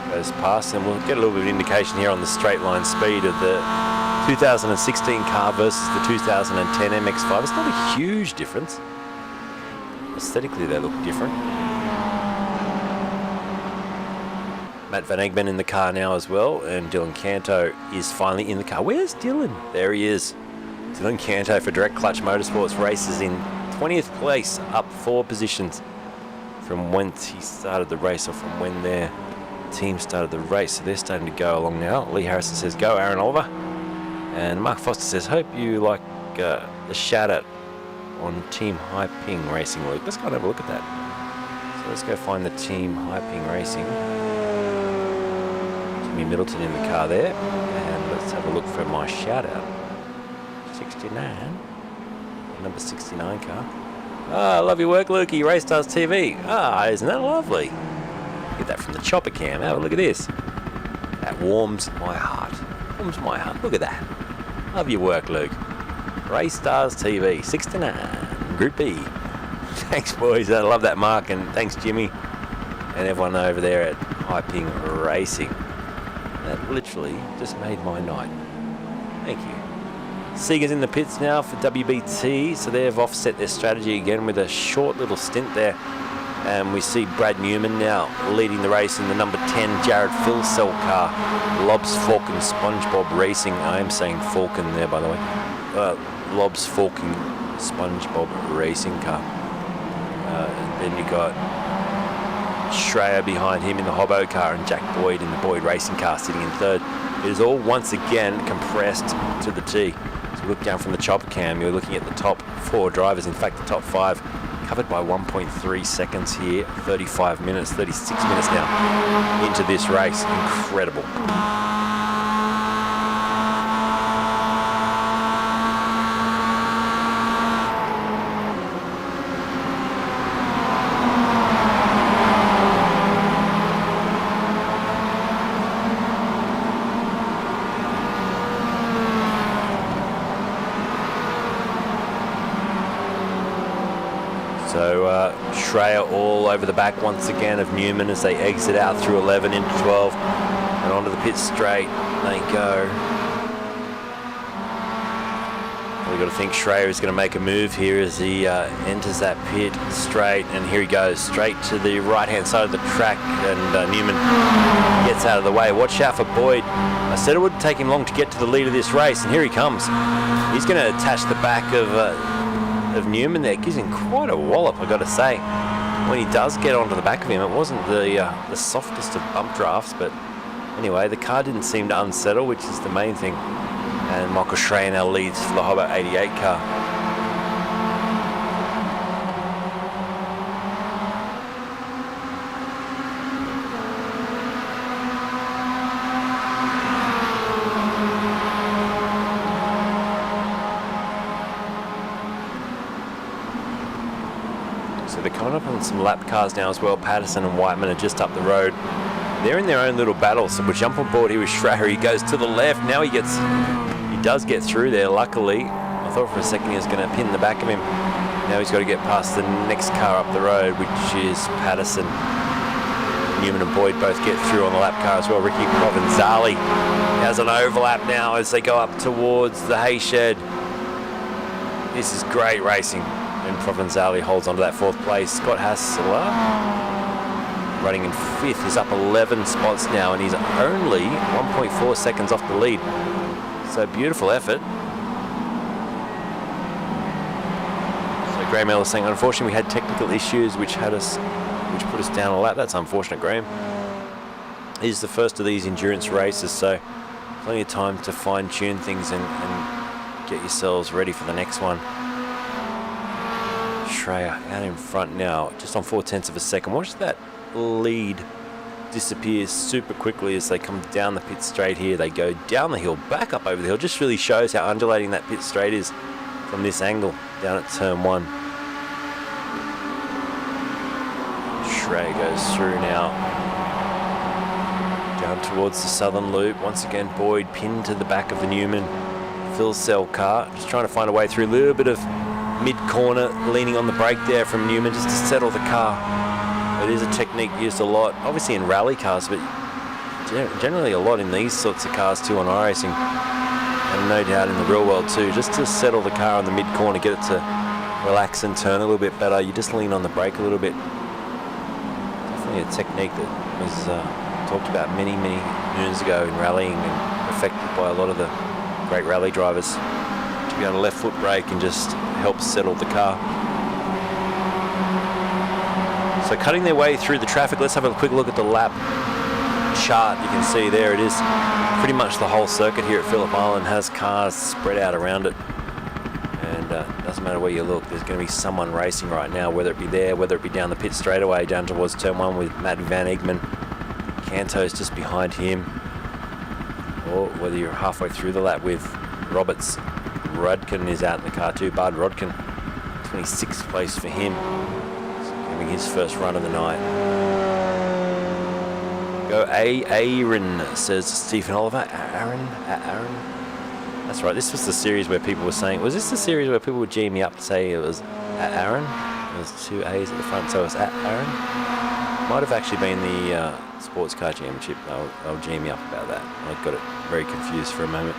Goes past, and we'll get a little bit of indication here on the straight line speed of the 2016 car versus the 2010 MX-5. It's not a huge difference. Aesthetically, they look different. Matt Van Egmen in the car now as well, and Dylan Canto is finally in the car. Where's Dylan? There he is. Dylan Canto for Direct Clutch Motorsports races in 20th place, up 4 positions from when he started the race, or from when their team started the race. So they're starting to go along now. Lee Harrison says, go Aaron Oliver. And Mark Foster says, hope you like the shout out on Team High Ping Racing, Luke. Let's go and have a look at that. So let's go find the Team High Ping Racing. Jimmy Middleton in the car there. And let's have a look for my shout out. 69. Number 69 car. Ah, love your work, Lukey. Race Stars TV. Ah, isn't that lovely? Get that from the chopper cam. Have a look at this. That warms my heart. Warms my heart. Look at that. Love your work, Luke. Race Stars TV, 6 to 9, Group B. Thanks, boys. I love that, Mark, and thanks, Jimmy, and everyone over there at Hyping Racing. That literally just made my night. Thank you. Seeger's in the pits now for WBT, so they've offset their strategy again with a short little stint there. And we see Brad Newman now leading the race in the number 10 Jared Philcell car. Lobs Falcon SpongeBob Racing. I am saying Falcon there, by the way. Lobs Falcon SpongeBob Racing car. And then you got Schreier behind him in the Hobbo car and Jack Boyd in the Boyd Racing car sitting in third. It is all once again compressed to the T. So look down from the chopper cam, you're looking at the top 4 drivers, in fact the top 5, covered by 1.3 seconds here, 35 minutes, 36 minutes now into this race. Incredible. So Schreier all over the back once again of Newman as they exit out through 11 into 12 and onto the pit straight they go. We've got to think Schreier is going to make a move here as he enters that pit straight, and here he goes straight to the right hand side of the track, and Newman gets out of the way. Watch out for Boyd. I said it wouldn't take him long to get to the lead of this race, and here he comes. He's going to attach the back of Newman there. Gives him quite a wallop, I got to say. When he does get onto the back of him, it wasn't the softest of bump drafts, but anyway, the car didn't seem to unsettle, which is the main thing. And Michael Schreier now leads for the Hobart 88 car. So they're coming up on some lap cars now as well. Patterson and Whiteman are just up the road. They're in their own little battle, so we'll jump on board here with Schreier. He goes to the left. Now he does get through there, luckily. I thought for a second he was going to pin the back of him. Now he's got to get past the next car up the road, which is Patterson. Newman and Boyd both get through on the lap car as well. Ricky Provenzali has an overlap now as they go up towards the hay shed. This is great racing. And Provenzali holds onto that 4th place. Scott Hassler running in 5th. He's up 11 spots now, and he's only 1.4 seconds off the lead. So beautiful effort. So Graham Ellis saying, unfortunately, we had technical issues which put us down a lap. That's unfortunate, Graham. It is the first of these endurance races, so plenty of time to fine-tune things and get yourselves ready for the next one. Schreier out in front now, just on 0.4 of a second. Watch that lead disappears super quickly as they come down the pit straight here. They go down the hill, back up over the hill. Just really shows how undulating that pit straight is from this angle down at turn 1. Schreier goes through now down towards the southern loop. Once again, Boyd pinned to the back of the Newman Philcell car, just trying to find a way through. A little bit of mid-corner leaning on the brake there from Newman just to settle the car. It is a technique used a lot, obviously in rally cars, but generally a lot in these sorts of cars too on iRacing, and no doubt in the real world too, just to settle the car on the mid-corner, get it to relax and turn a little bit better. You just lean on the brake a little bit. Definitely a technique that was talked about many moons ago in rallying and affected by a lot of the great rally drivers, to be able to left foot brake and just help settle the car. So cutting their way through the traffic, let's have a quick look at the lap chart. You can see there it is. Pretty much the whole circuit here at Phillip Island has cars spread out around it. And doesn't matter where you look, there's going to be someone racing right now, whether it be there, whether it be down the pit straightaway, down towards turn 1 with Matt Van Egman. Canto's just behind him. Or whether you're halfway through the lap with Roberts. Rudkin is out in the car too. Bud Rodkin, 26th place for him. His first run of the night. Go Aaron, says Stephen Oliver. Aaron. That's right. This was the series where people were saying. Was this the series where people would G me up to say it was Aaron? There was 2 A's at the front, so it was Aaron. Might have actually been the Sports Car Championship. They'll G me up about that. I got it very confused for a moment.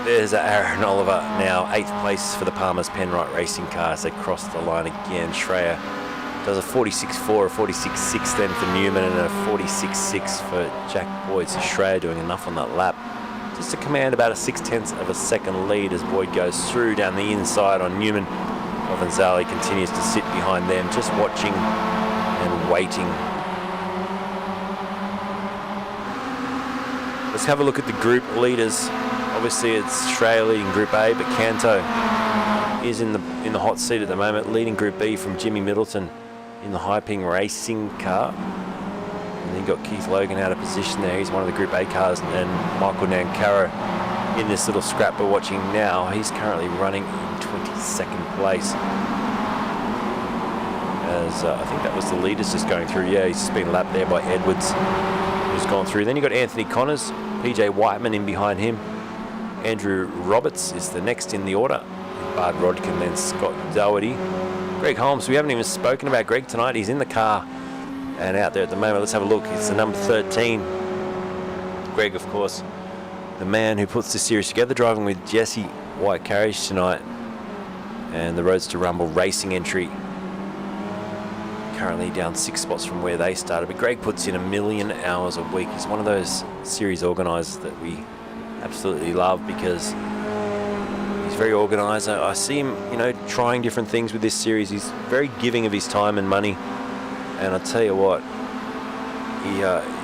There's Aaron Oliver now, 8th place for the Palmer's Penrite Racing cars. They crossed the line again. Schreier does a 46.4, a 46.6 then for Newman, and a 46.6 for Jack Boyd. So Schreier doing enough on that lap just to command about a 0.6 of a second lead as Boyd goes through down the inside on Newman. Provenzali continues to sit behind them, just watching and waiting. Let's have a look at the group leaders. Obviously it's Schreier leading Group A, but Canto is in the hot seat at the moment, leading Group B from Jimmy Middleton in the Hyping Racing car. And then you've got Keith Logan out of position there. He's one of the Group A cars, and Michael Nancaro in this little scrap we're watching now. He's currently running in 22nd place. As I think that was the leaders just going through. Yeah, he's just been lapped there by Edwards, who's gone through. Then you've got Anthony Connors, PJ Whiteman in behind him. Andrew Roberts is the next in the order. Bard Rodkin, then Scott Doherty. Greg Holmes, we haven't even spoken about Greg tonight. He's in the car and out there at the moment. Let's have a look. It's the number 13. Greg, of course, the man who puts this series together, driving with Jesse White Carriage tonight. And the Roadster Rumble racing entry. Currently down 6 spots from where they started. But Greg puts in 1 million hours a week. He's one of those series organisers that we absolutely love because he's very organised. I see him, trying different things with this series. He's very giving of his time and money. And I tell you what,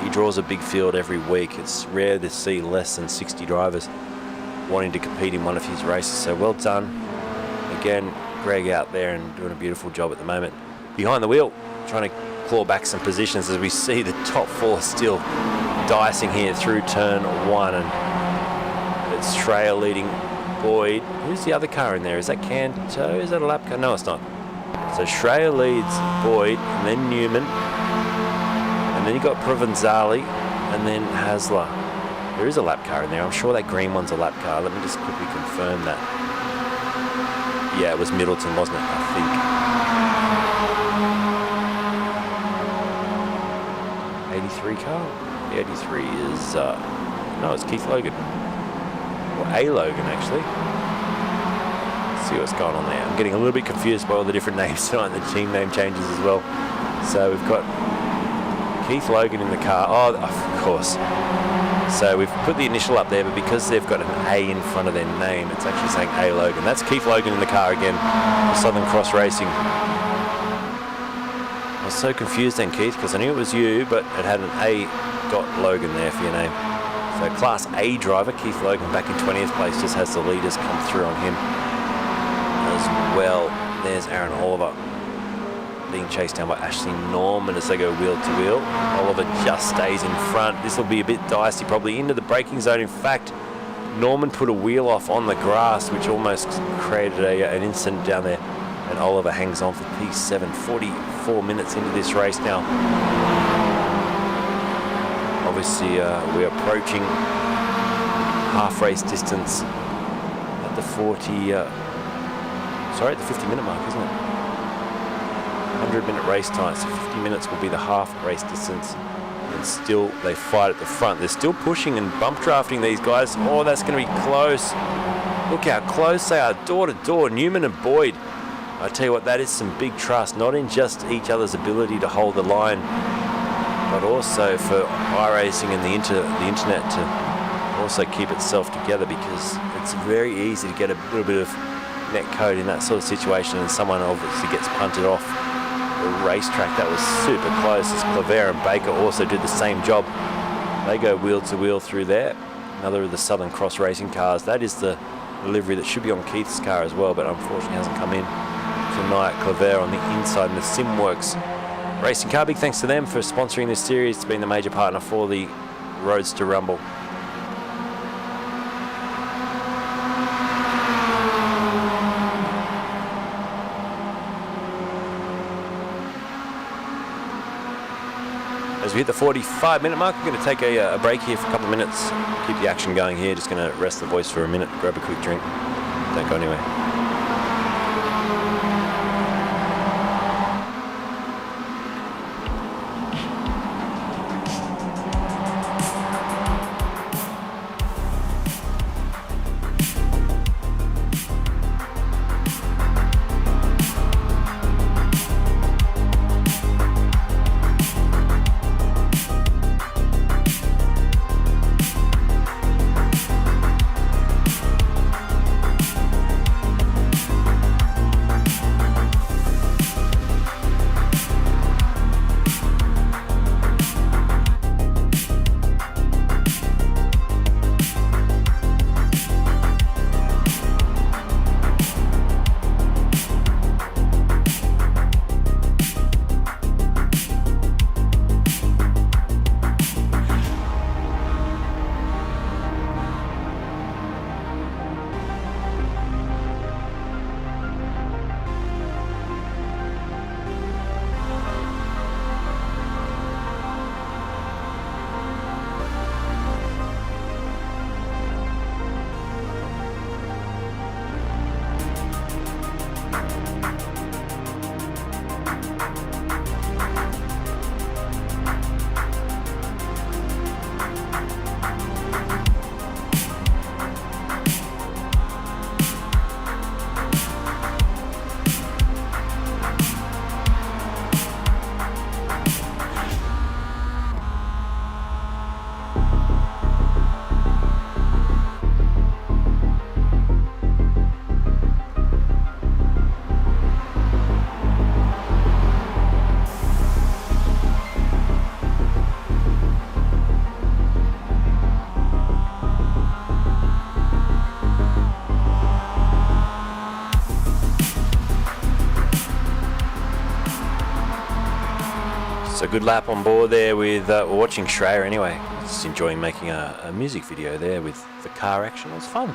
he draws a big field every week. It's rare to see less than 60 drivers wanting to compete in one of his races. So well done. Again, Greg out there and doing a beautiful job at the moment. Behind the wheel, trying to claw back some positions as we see the top 4 still dicing here through turn 1. And it's Schreier leading Boyd. Who's the other car in there? Is that Canto? Is that a lap car? No, it's not. So Schreier leads Boyd, and then Newman, and then you got Provenzali, and then Hasler. There is a lap car in there. I'm sure that green one's a lap car. Let me just quickly confirm that. Yeah, it was Middleton, wasn't it? I think. 83 car? The 83 is, no, it's Keith Logan. Or A. Logan, actually. Let's see what's going on there. I'm getting a little bit confused by all the different names tonight, the team name changes as well. So we've got Keith Logan in the car. Oh, of course. So we've put the initial up there, but because they've got an A in front of their name, it's actually saying A. Logan. That's Keith Logan in the car again for Southern Cross Racing. I was so confused then, Keith, because I knew it was you, but it had an A. Logan there for your name. So Class A driver, Keith Logan, back in 20th place, just has the leaders come through on him as well. There's Aaron Oliver being chased down by Ashley Norman as they go wheel to wheel. Oliver just stays in front. This will be a bit dicey, probably into the braking zone. In fact, Norman put a wheel off on the grass, which almost created an incident down there. And Oliver hangs on for P7, 44 minutes into this race now. Obviously, we're approaching half race distance at the 50-minute mark, isn't it? 100-minute race time, so 50 minutes will be the half race distance. And still, they fight at the front. They're still pushing and bump drafting these guys. Oh, that's going to be close. Look how close they are, door to door, Newman and Boyd. I tell you what, that is some big trust, not in just each other's ability to hold the line, but also for iRacing and the internet to also keep itself together, because it's very easy to get a little bit of net code in that sort of situation, and someone obviously gets punted off the racetrack. That was super close, as Claver and Baker also did the same job. They go wheel to wheel through there. Another of the Southern Cross Racing cars. That is the livery that should be on Keith's car as well, but unfortunately hasn't come in tonight. Claver on the inside in the Simworx Racing car. Big thanks to them for sponsoring this series. It's been the major partner for the Roadster Rumble. As we hit the 45-minute mark, we're going to take a break here for a couple of minutes. Keep the action going here. Just going to rest the voice for a minute, grab a quick drink. Don't go anywhere. So good lap on board there with watching Shreya anyway. Just enjoying making a music video there with the car action. It was fun.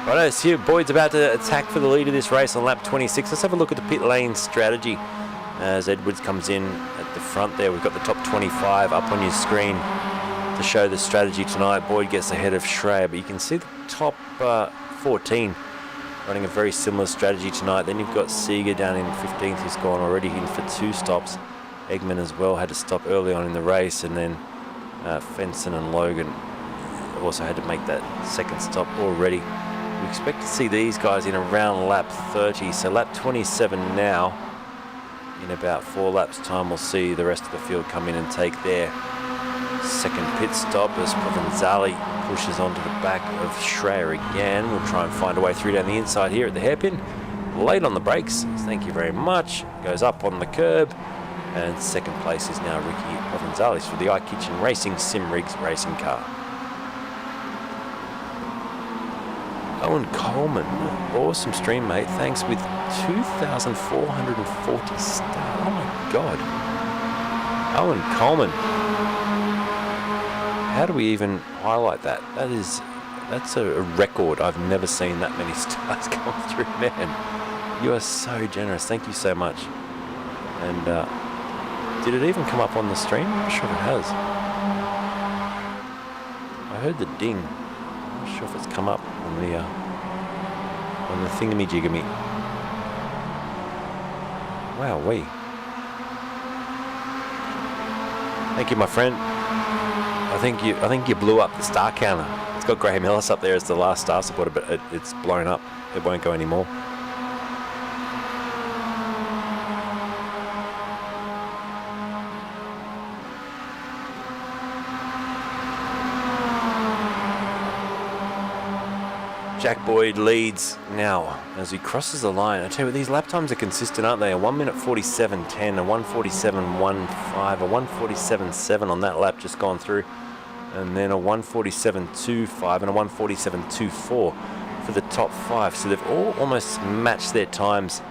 Righto, so here Boyd's about to attack for the lead of this race on lap 26. Let's have a look at the pit lane strategy as Edwards comes in at the front there. We've got the top 25 up on your screen to show the strategy tonight. Boyd gets ahead of Shreya, but you can see the top 14 running a very similar strategy tonight. Then you've got Seeger down in 15th, who's gone already in for 2 stops. Eggman as well had to stop early on in the race, and then Fenson and Logan also had to make that second stop already. We expect to see these guys in around lap 30, so lap 27 now. In about 4 laps time we'll see the rest of the field come in and take their second pit stop as Provenzali pushes onto the back of Shreya again. We'll try and find a way through down the inside here at the hairpin. Late on the brakes, thank you very much. Goes up on the curb. And second place is now Ricky Provenzales for the iKitchen Racing Simworx racing car. Owen Coleman, awesome stream, mate. Thanks with 2,440 stars. Oh my God. Owen Coleman. How do we even highlight that? That's a record. I've never seen that many stars come through, man. You are so generous. Thank you so much. And did it even come up on the stream? I'm not sure if it has. I heard the ding. I'm not sure if it's come up on the thingamajigamy. Wowee. Thank you, my friend. I think you blew up the star counter. It's got Graham Ellis up there as the last star supporter, but it's blown up. It won't go anymore. Jack Boyd leads now as he crosses the line. I tell you what, these lap times are consistent, aren't they? A 1 minute 47.10, a 1:47.15, a 1:47.7 on that lap just gone through, and then a 1:47.25 and a 1:47.24 for the top 5. So they've all almost matched their times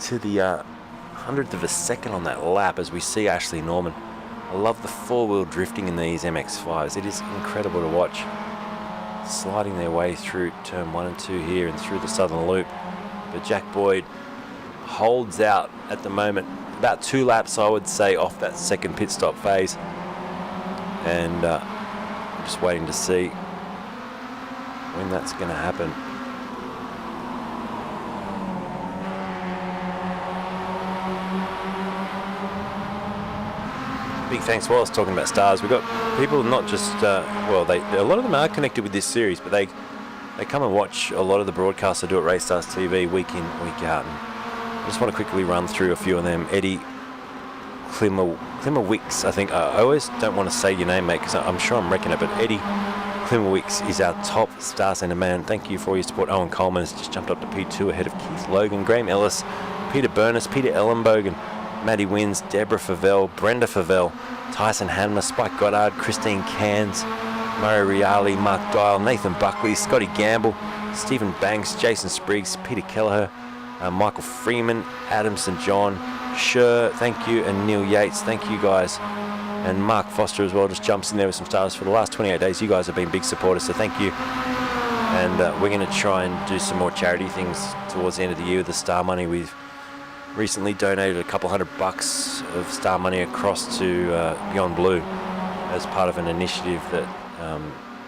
to the 100th of a second on that lap as we see Ashley Norman. I love the 4-wheel drifting in these MX-5s. It is incredible to watch. Sliding their way through turn 1 and 2 here and through the southern loop. But Jack Boyd holds out at the moment. About 2 laps, I would say, off that second pit stop phase. and I'm just waiting to see when that's going to happen. Big thanks. While I was talking about stars, we've got people not just well, a lot of them are connected with this series, but they come and watch a lot of the broadcasts I do at Race Stars TV week in, week out. And I just want to quickly run through a few of them. Eddie Klimowicz, I think. I always don't want to say your name, mate, because I'm sure I'm wrecking it, but Eddie Klimowicz is our top Star Center man. Thank you for all your support. Owen Coleman has just jumped up to P2 ahead of Keith Logan, Graham Ellis, Peter Burness, Peter Ellenbogen, Maddie Wins, Deborah Favell, Brenda Favell, Tyson Hanma, Spike Goddard, Christine Cairns, Murray Riali, Mark Dial, Nathan Buckley, Scotty Gamble, Stephen Banks, Jason Spriggs, Peter Kelleher, Michael Freeman, Adam St. John, Sher, thank you, and Neil Yates, thank you guys. And Mark Foster as well just jumps in there with some stars for the last 28 days. You guys have been big supporters, so thank you. And we're going to try and do some more charity things towards the end of the year with the star money. We've recently donated a couple $100 of star money across to Beyond Blue as part of an initiative that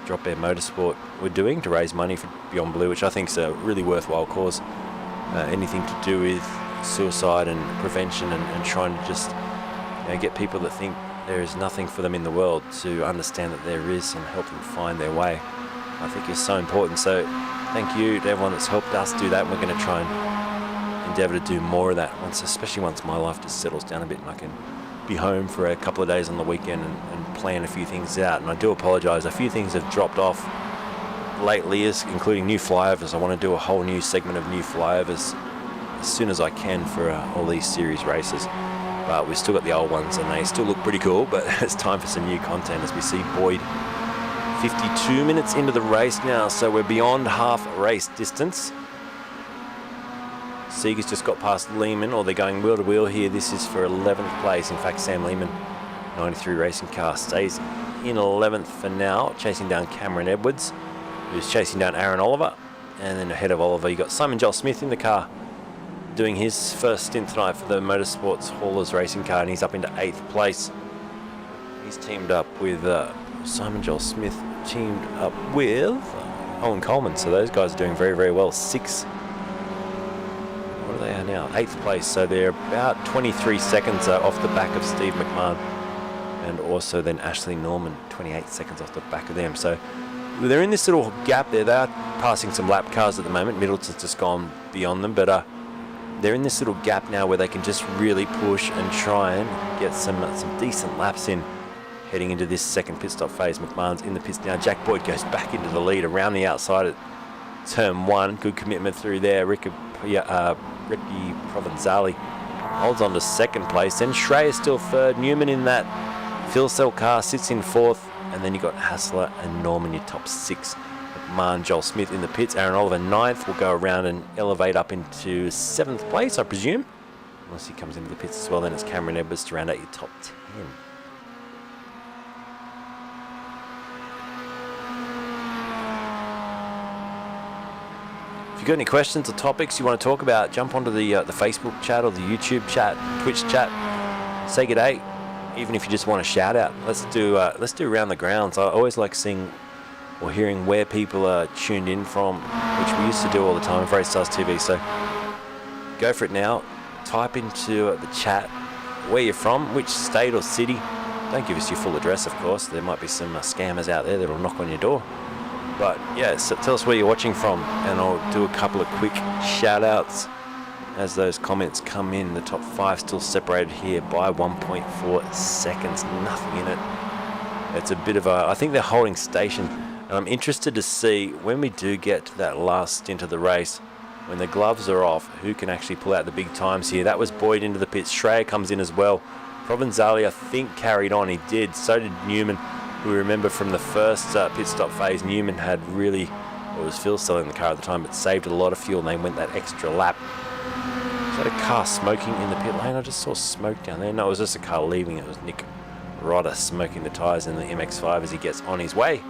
Drop Bear Motorsport we're doing to raise money for Beyond Blue, which I think is a really worthwhile cause. Anything to do with suicide and prevention, and trying to just get people that think there is nothing for them in the world to understand that there is, and help them find their way, I think is so important. So thank you to everyone that's helped us do that. We're going to try and endeavour to do more of that, especially once my life just settles down a bit and I can be home for a couple of days on the weekend and plan a few things out. And I do apologise, a few things have dropped off lately, including new flyovers. I want to do a whole new segment of new flyovers as soon as I can for all these series races. But we've still got the old ones and they still look pretty cool, but it's time for some new content as we see Boyd 52 minutes into the race now, so we're beyond half race distance. Seeger's just got past Lehman, or they're going wheel to wheel here. This is for 11th place. In fact, Sam Lehman, 93 racing car, stays in 11th for now, chasing down Cameron Edwards, who's chasing down Aaron Oliver. And then ahead of Oliver, you got Simon Joel Smith in the car, doing his first stint tonight for the Motorsport Haulers racing car, and he's up into 8th place. He's teamed up with Simon Joel Smith, teamed up with Owen Coleman, so those guys are doing very, very well. What are they at now? 8th place, so they're about 23 seconds off the back of Steve McMahon, and also then Ashley Norman, 28 seconds off the back of them. So they're in this little gap there. They are passing some lap cars at the moment. Middleton's just gone beyond them, but they're in this little gap now where they can just really push and try and get some decent laps in heading into this second pit stop phase. McMahon's in the pits now. Jack Boyd goes back into the lead around the outside at turn 1. Good commitment through there. Ricky Provenzali holds on to second place. Then Shrey is still third. Newman in that Phil Cell car sits in 4th. And then you got Hassler and Norman, your top 6. McMahon, Joel Smith in the pits. Aaron Oliver 9th. Will go around and elevate up into 7th place, I presume. Unless he comes into the pits as well, then it's Cameron Edwards to round out your top 10. If you've got any questions or topics you want to talk about, jump onto the Facebook chat or the YouTube chat, Twitch chat. Say g'day, even if you just want a shout out. Let's do around the grounds. I always like seeing or hearing where people are tuned in from, which we used to do all the time with Race Stars TV. So go for it now. Type into the chat where you're from, which state or city. Don't give us your full address, of course. There might be some scammers out there that will knock on your door. But yeah, so tell us where you're watching from, and I'll do a couple of quick shout outs as those comments come in. The top 5 still separated here by 1.4 seconds, nothing in it. It's a bit of a, I think they're holding station, and I'm interested to see when we do get to that last stint of the race, when the gloves are off, who can actually pull out the big times here. That was Boyd into the pits. Schreier comes in as well. Provenzali, I think, carried on. He did. So did Newman. We remember from the first pit stop phase, Newman had really, well, it was Phil selling the car at the time, but saved a lot of fuel, and they went that extra lap. Is that a car smoking in the pit lane? I just saw smoke down there. No, it was just a car leaving. It was Nick Rodder smoking the tyres in the MX-5 as he gets on his way.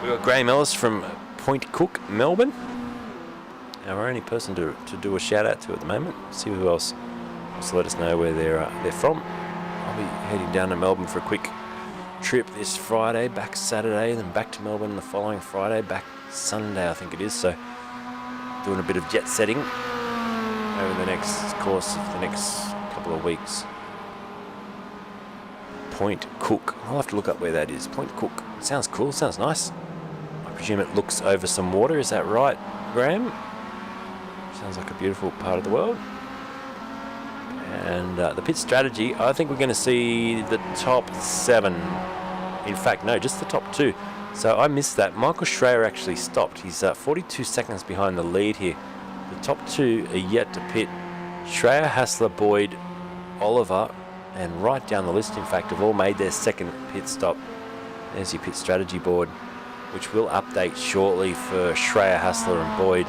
We've got Graham Ellis from Point Cook, Melbourne. Our only person to do a shout out to at the moment. See who else wants to let us know where they're from. I'll be heading down to Melbourne for a quick trip this Friday, back Saturday, then back to Melbourne the following Friday, back Sunday I think it is. So doing a bit of jet setting over the next course of the next couple of weeks. Point Cook. I'll have to look up where that is. Point Cook. Sounds cool. Sounds nice. I presume it looks over some water. Is that right, Graham? Sounds like a beautiful part of the world. And the pit strategy, I think we're going to see the top 7. In fact, no, just the top 2. So I missed that. Michael Schreier actually stopped. He's 42 seconds behind the lead here. The top 2 are yet to pit. Schreier, Hassler, Boyd, Oliver, and right down the list, in fact, have all made their second pit stop. There's your pit strategy board, which will update shortly for Schreier, Hassler, and Boyd.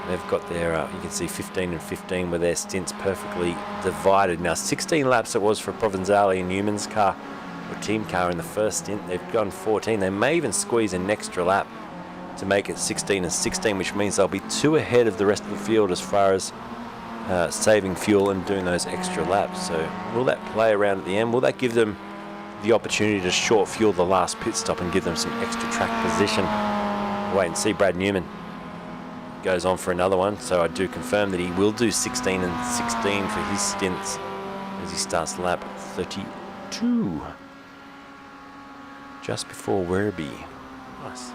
They've got their, you can see 15 and 15 with their stints perfectly divided. Now, 16 laps it was for Provenzali and Newman's car, or team car in the first stint. They've gone 14. They may even squeeze an extra lap to make it 16 and 16, which means they'll be 2 ahead of the rest of the field as far as saving fuel and doing those extra laps. So will that play around at the end? Will that give them the opportunity to short fuel the last pit stop and give them some extra track position? Wait and see. Brad Newman goes on for another one, so I do confirm that he will do 16 and 16 for his stints as he starts lap 32 just before Werribee. Nice.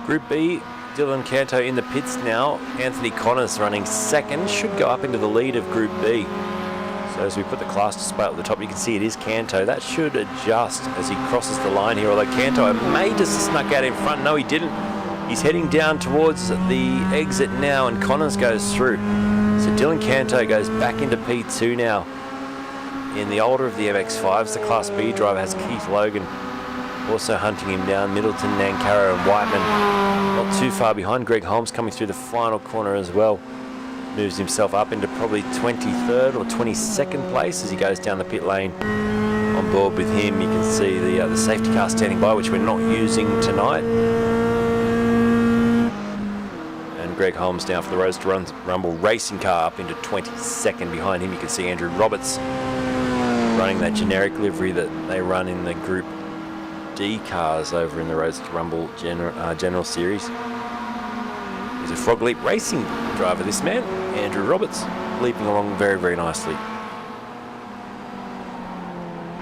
Group B, Dylan Canto in the pits now. Anthony Connors running second, should go up into the lead of Group B. So as we put the class display at the top, you can see it is Canto. That should adjust as he crosses the line here, although Canto may just snuck out in front. No, he didn't. He's heading down towards the exit now, and Connors goes through. So Dylan Canto goes back into P2 now. In the older of the MX-5s, the Class B driver has Keith Logan also hunting him down. Middleton, Nancaro and Whiteman not too far behind. Greg Holmes coming through the final corner as well. Moves himself up into probably 23rd or 22nd place as he goes down the pit lane. On board with him, you can see the safety car standing by, which we're not using tonight. And Greg Holmes down for the Roadster Rumble racing car up into 22nd. Behind him, you can see Andrew Roberts running that generic livery that they run in the Group D cars over in the Roadster Rumble General Series. He's a Frog Leap Racing driver, this man, Andrew Roberts, leaping along very, very nicely.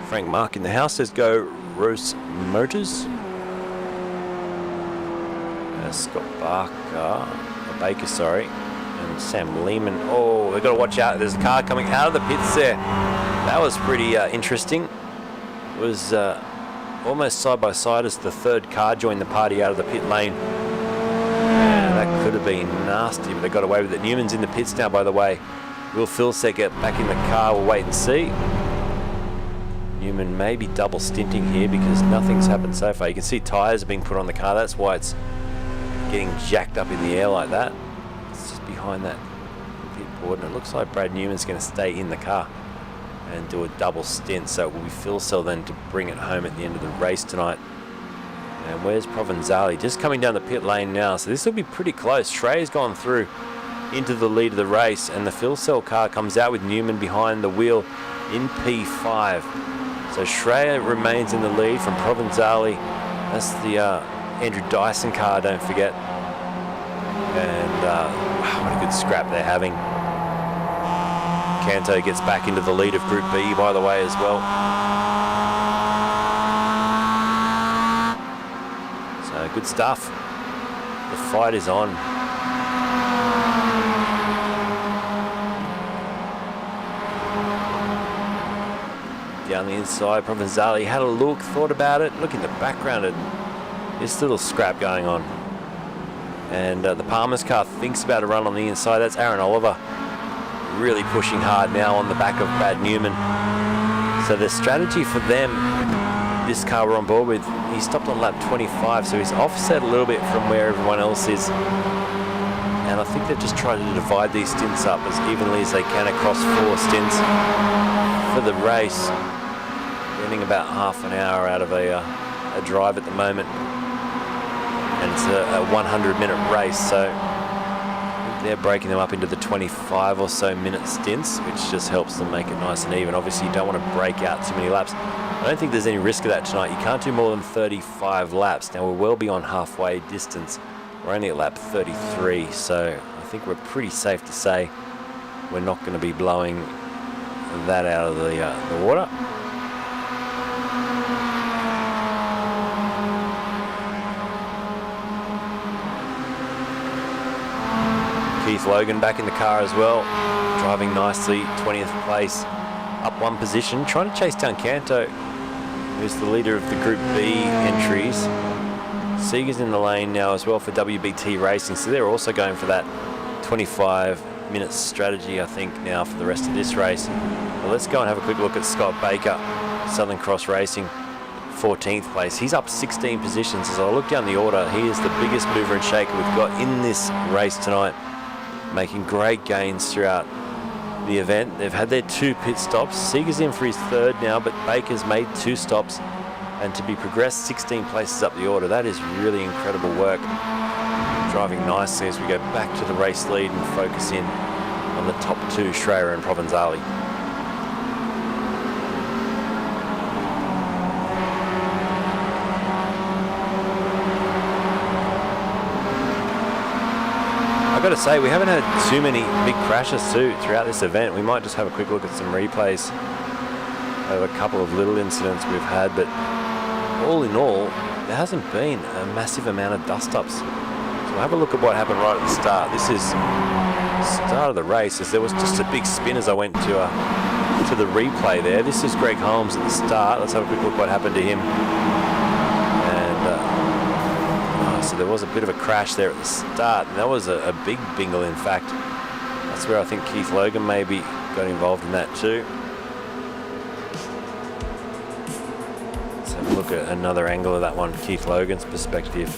Frank Mark in the house says go Rose Motors. Scott Baker, sorry, and Sam Lehman. Oh, we've got to watch out. There's a car coming out of the pits there. That was pretty interesting. It was almost side by side as the third car joined the party out of the pit lane. And that could have been nasty, but they got away with it. Newman's in the pits now, by the way. Will Philsett get back in the car? We'll wait and see. Newman may be double stinting here because nothing's happened so far. You can see tyres are being put on the car. That's why it's getting jacked up in the air like that. It's just behind that pit board, and it looks like Brad Newman's going to stay in the car and do a double stint, so it will be Philsett then to bring it home at the end of the race tonight. And where's Provenzali? Just coming down the pit lane now, so this will be pretty close. Shrey's gone through into the lead of the race, and the Philsett car comes out with Newman behind the wheel in P5. So Schreier remains in the lead from Provenzali. That's the Andrew Dyson car, don't forget. And wow, what a good scrap they're having. Canto gets back into the lead of Group B, by the way, as well. So good stuff. The fight is on. Down the inside, Provenzali had a look, thought about it. Look in the background at this little scrap going on. And the Palmer's car thinks about a run on the inside. That's Aaron Oliver. Really pushing hard now on the back of Brad Newman. So the strategy for them, this car we're on board with, he stopped on lap 25, so he's offset a little bit from where everyone else is. and I think they've just tried to divide these stints up as evenly as they can across 4 stints for the race. Getting about half an hour out of a drive at the moment, and it's a 100-minute race, so they're breaking them up into the 25 or so minute stints, which just helps them make it nice and even. Obviously, you don't want to break out too many laps. I don't think there's any risk of that tonight. You can't do more than 35 laps. Now, we're well beyond halfway distance. We're only at lap 33, so I think we're pretty safe to say we're not going to be blowing that out of the water. Keith Logan back in the car as well, driving nicely, 20th place, up 1 position, trying to chase down Canto, who's the leader of the Group B entries. Seeger's in the lane now as well for WBT Racing, so they're also going for that 25-minute strategy, I think, now for the rest of this race. Well, let's go and have a quick look at Scott Baker, Southern Cross Racing, 14th place. He's up 16 positions. As I look down the order, he is the biggest mover and shaker we've got in this race tonight, making great gains throughout the event. They've had their 2 pit stops. Seeger's in for his 3rd now, but Baker's made 2 stops, and to be progressed 16 places up the order, that is really incredible work. Driving nicely as we go back to the race lead and focus in on the top 2, Schreier and Provenzali. I've got to say, we haven't had too many big crashes throughout this event. We might just have a quick look at some replays of a couple of little incidents we've had, but all in all, there hasn't been a massive amount of dust-ups. So we'll have a look at what happened right at the start. This is the start of the race, as there was just a big spin as I went to the replay there. This is Greg Holmes at the start. Let's have a quick look at what happened to him. So there was a bit of a crash there at the start, and that was a big bingle, in fact. That's where I think Keith Logan maybe got involved in that too. Let's have a look at another angle of that one, Keith Logan's perspective.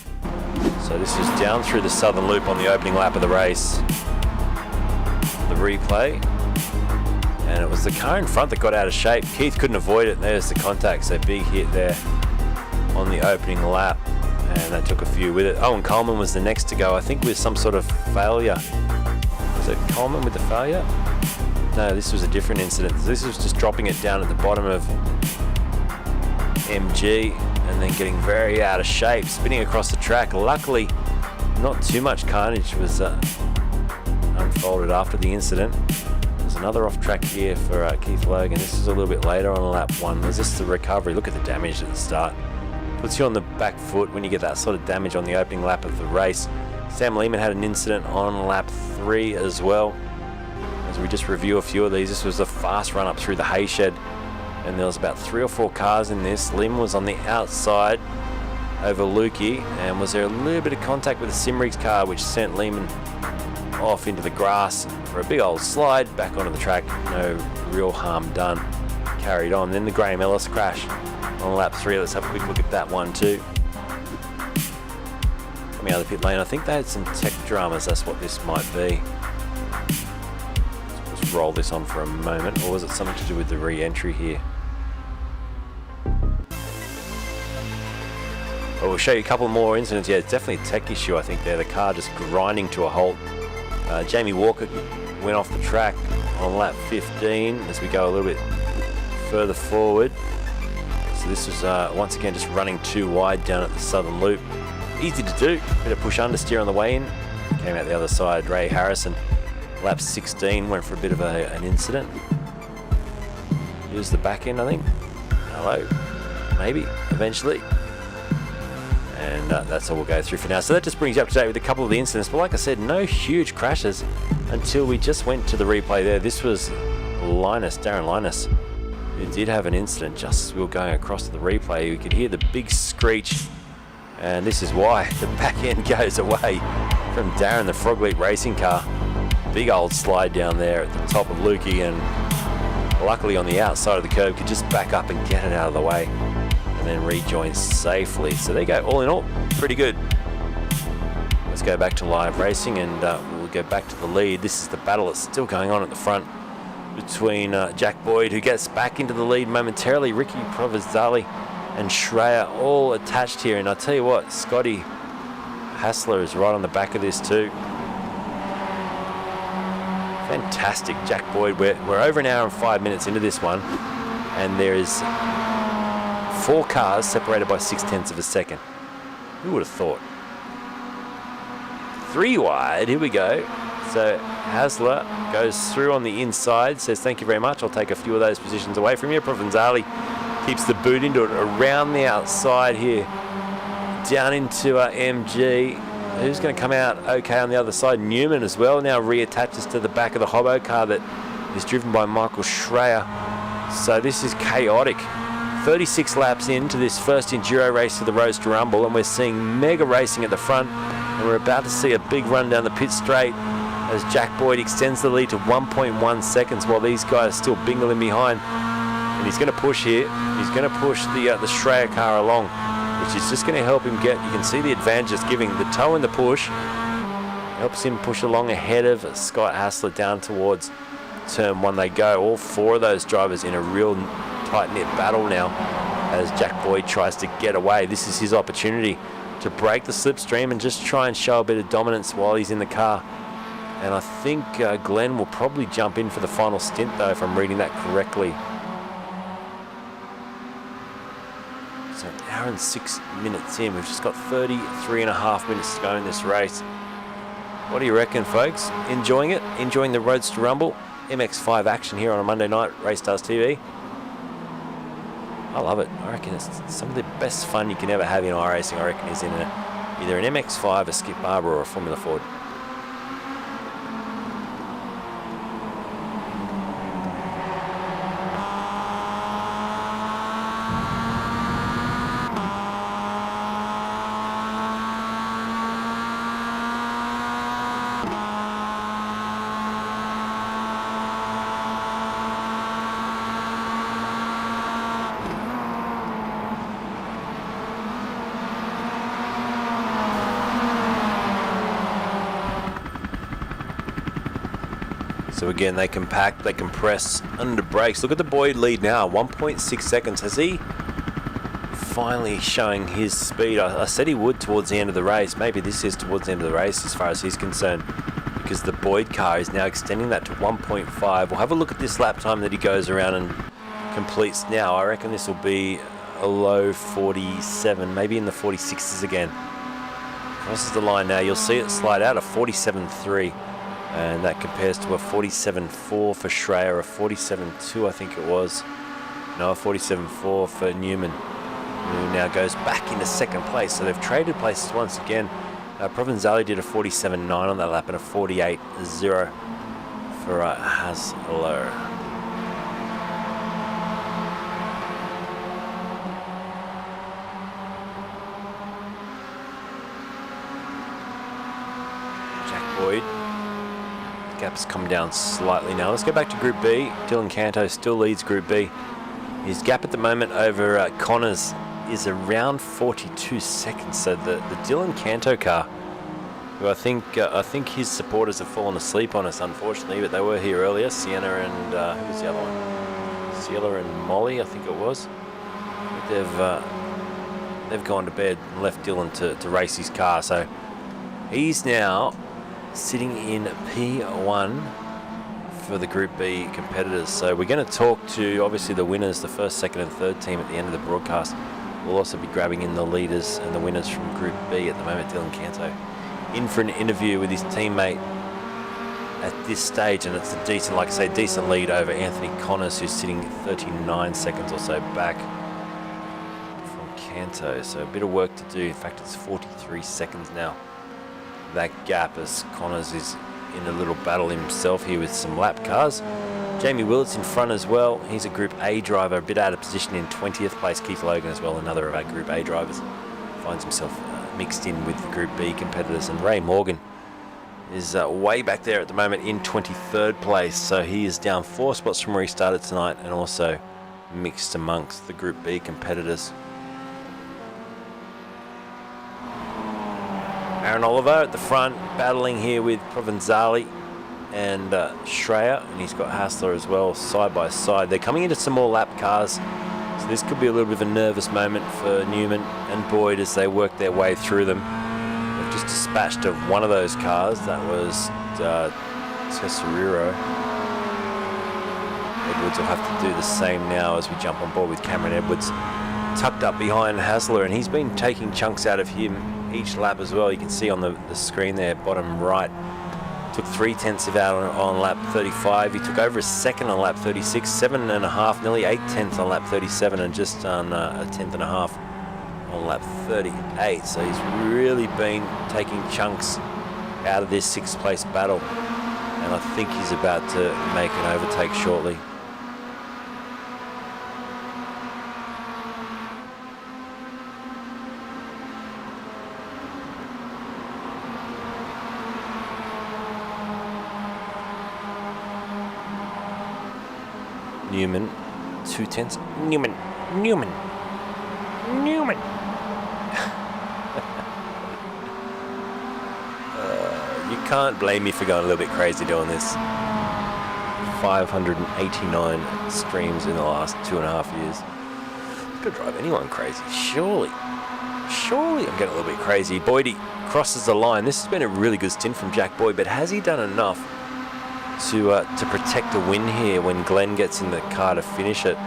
So this is down through the southern loop on the opening lap of the race. The replay. And it was the car in front that got out of shape. Keith couldn't avoid it, and there's the contact, so big hit there on the opening lap. And that took a few with it. Owen Coleman was the next to go, I think with some sort of failure. Was it Coleman with the failure? No, this was a different incident. This was just dropping it down at the bottom of MG and then getting very out of shape, spinning across the track. Luckily, not too much carnage was unfolded after the incident. There's another off track here for Keith Logan. This is a little bit later on lap 1. Was this the recovery? Look at the damage at the start. Puts you on the back foot when you get that sort of damage on the opening lap of the race. Sam Lehman had an incident on lap 3 as well. As we just review a few of these, this was a fast run up through the hay shed, and there was about 3 or 4 cars in this. Lehman was on the outside over Lukey, and was there a little bit of contact with the Simworx car, which sent Lehman off into the grass for a big old slide back onto the track. No real harm done. Carried on. Then the Graham Ellis crash on lap 3. Let's have a quick look at that one too. Coming out of the pit lane, I think they had some tech dramas. That's what this might be. Let's just roll this on for a moment. Or was it something to do with the re-entry here? Well, we'll show you a couple more incidents. Yeah, it's definitely a tech issue, I think, there. The car just grinding to a halt. Jamie Walker went off the track on lap 15 as we go a little bit further forward. So this was once again just running too wide down at the southern loop. Easy to do, bit of push understeer on the way in. Came out the other side. Ray Harrison, lap 16, went for a bit of an incident. Here's the back end, I think. Hello, maybe, eventually. And that's all we'll go through for now. So that just brings you up to date with a couple of the incidents. But like I said, no huge crashes until we just went to the replay there. This was Darren Linus, who did have an incident just as we were going across to the replay. You could hear the big screech, and this is why the back end goes away from Darren, the Frog Leap racing car. Big old slide down there at the top of Lukey, and luckily on the outside of the curb could just back up and get it out of the way and then rejoin safely. So there you go, all in all, pretty good. Let's go back to live racing, and we'll go back to the lead. This is the battle that's still going on at the front between Jack Boyd, who gets back into the lead momentarily. Ricky Provenzali and Schreier all attached here. And I'll tell you what, Scotty Hassler is right on the back of this too. Fantastic, Jack Boyd. We're over an hour and 5 minutes into this one, and there is 4 cars separated by 0.6 of a second. Who would have thought? 3 wide, here we go. So Hassler goes through on the inside, says thank you very much, I'll take a few of those positions away from you. Provenzali keeps the boot into it around the outside here, down into MG. Who's going to come out okay on the other side? Newman as well now reattaches to the back of the Hobbo car that is driven by Michael Schreier. So this is chaotic. 36 laps into this first enduro race of the Roadster Rumble, and we're seeing mega racing at the front, and we're about to see a big run down the pit straight as Jack Boyd extends the lead to 1.1 seconds while these guys are still bingling behind. And he's going to push here. He's going to push the Schreier car along, which is just going to help him get, you can see the advantages, giving the toe in the push, helps him push along ahead of Scott Hassler down towards turn 1 they go. All 4 of those drivers in a real tight-knit battle now as Jack Boyd tries to get away. This is his opportunity to break the slipstream and just try and show a bit of dominance while he's in the car. And I think Glenn will probably jump in for the final stint though, if I'm reading that correctly. So an hour and 6 minutes in. We've just got 33.5 minutes to go in this race. What do you reckon, folks? Enjoying it? Enjoying the Roadster Rumble? MX5 action here on a Monday night, Race Stars TV. I love it. I reckon it's some of the best fun you can ever have in iRacing. I reckon is in either an MX5, a Skip Barber, or a Formula Ford. So again, they compact, they compress under brakes. Look at the Boyd lead now, 1.6 seconds. Has he finally showing his speed? I said he would towards the end of the race. Maybe this is towards the end of the race as far as he's concerned, because the Boyd car is now extending that to 1.5. We'll have a look at this lap time that he goes around and completes now. I reckon this will be a low 47, maybe in the 46s again. Crosses the line now. You'll see it slide out, a 47.3. And that compares to a 47.4 for Schreier, a 47.2 I think it was. No, a 47.4 for Newman, who now goes back into second place. So they've traded places once again. Provenzali did a 47.9 on that lap and a 48.0 for Hassler. Jack Boyd. Gap's come down slightly now. Let's go back to Group B. Dylan Canto still leads Group B. His gap at the moment over Connors is around 42 seconds. So the Dylan Canto car, who I think his supporters have fallen asleep on us, unfortunately, but they were here earlier. Sienna and who was the other one? Ciela and Molly, I think it was. They've gone to bed and left Dylan to race his car. So he's now sitting in P1 for the Group B competitors. So we're going to talk to obviously the winners, the first, second and third team at the end of the broadcast. We'll also be grabbing in the leaders and the winners from Group B at the moment. Dylan Canto in for an interview with his teammate at this stage, and it's a decent, like I say, decent lead over Anthony Connors, who's sitting 39 seconds or so back from Canto. So a bit of work to do. In fact, it's 43 seconds now. That gap as Connors is in a little battle himself here with some lap cars. Jamie Willett's in front as well. He's a Group A driver, a bit out of position in 20th place. Keith Logan as well, another of our Group A drivers, finds himself mixed in with the Group B competitors. And Ray Morgan is way back there at the moment in 23rd place. So he is down 4 spots from where he started tonight, and also mixed amongst the Group B competitors. Aaron Oliver at the front, battling here with Provenzali and Schreier, and he's got Hassler as well, side by side. They're coming into some more lap cars, so this could be a little bit of a nervous moment for Newman and Boyd as they work their way through them. They've just dispatched of one of those cars. That was Tesseriro. Edwards will have to do the same now as we jump on board with Cameron Edwards, tucked up behind Hassler, and he's been taking chunks out of him each lap as well. You can see on the screen there, bottom right. Took 0.3 of out on lap 35. He took over a second on lap 36, 7.5, nearly 0.8 on lap 37, and just on a 10.5 on lap 38. So he's really been taking chunks out of this sixth place battle, and I think he's about to make an overtake shortly. Newman, 0.2. Newman. You can't blame me for going a little bit crazy doing this. 589 streams in the last 2.5 years. It's gonna drive anyone crazy, surely. Surely I'm getting a little bit crazy. Boydie crosses the line. This has been a really good stint from Jack Boyd, but has he done enough to protect a win here when Glenn gets in the car to finish it,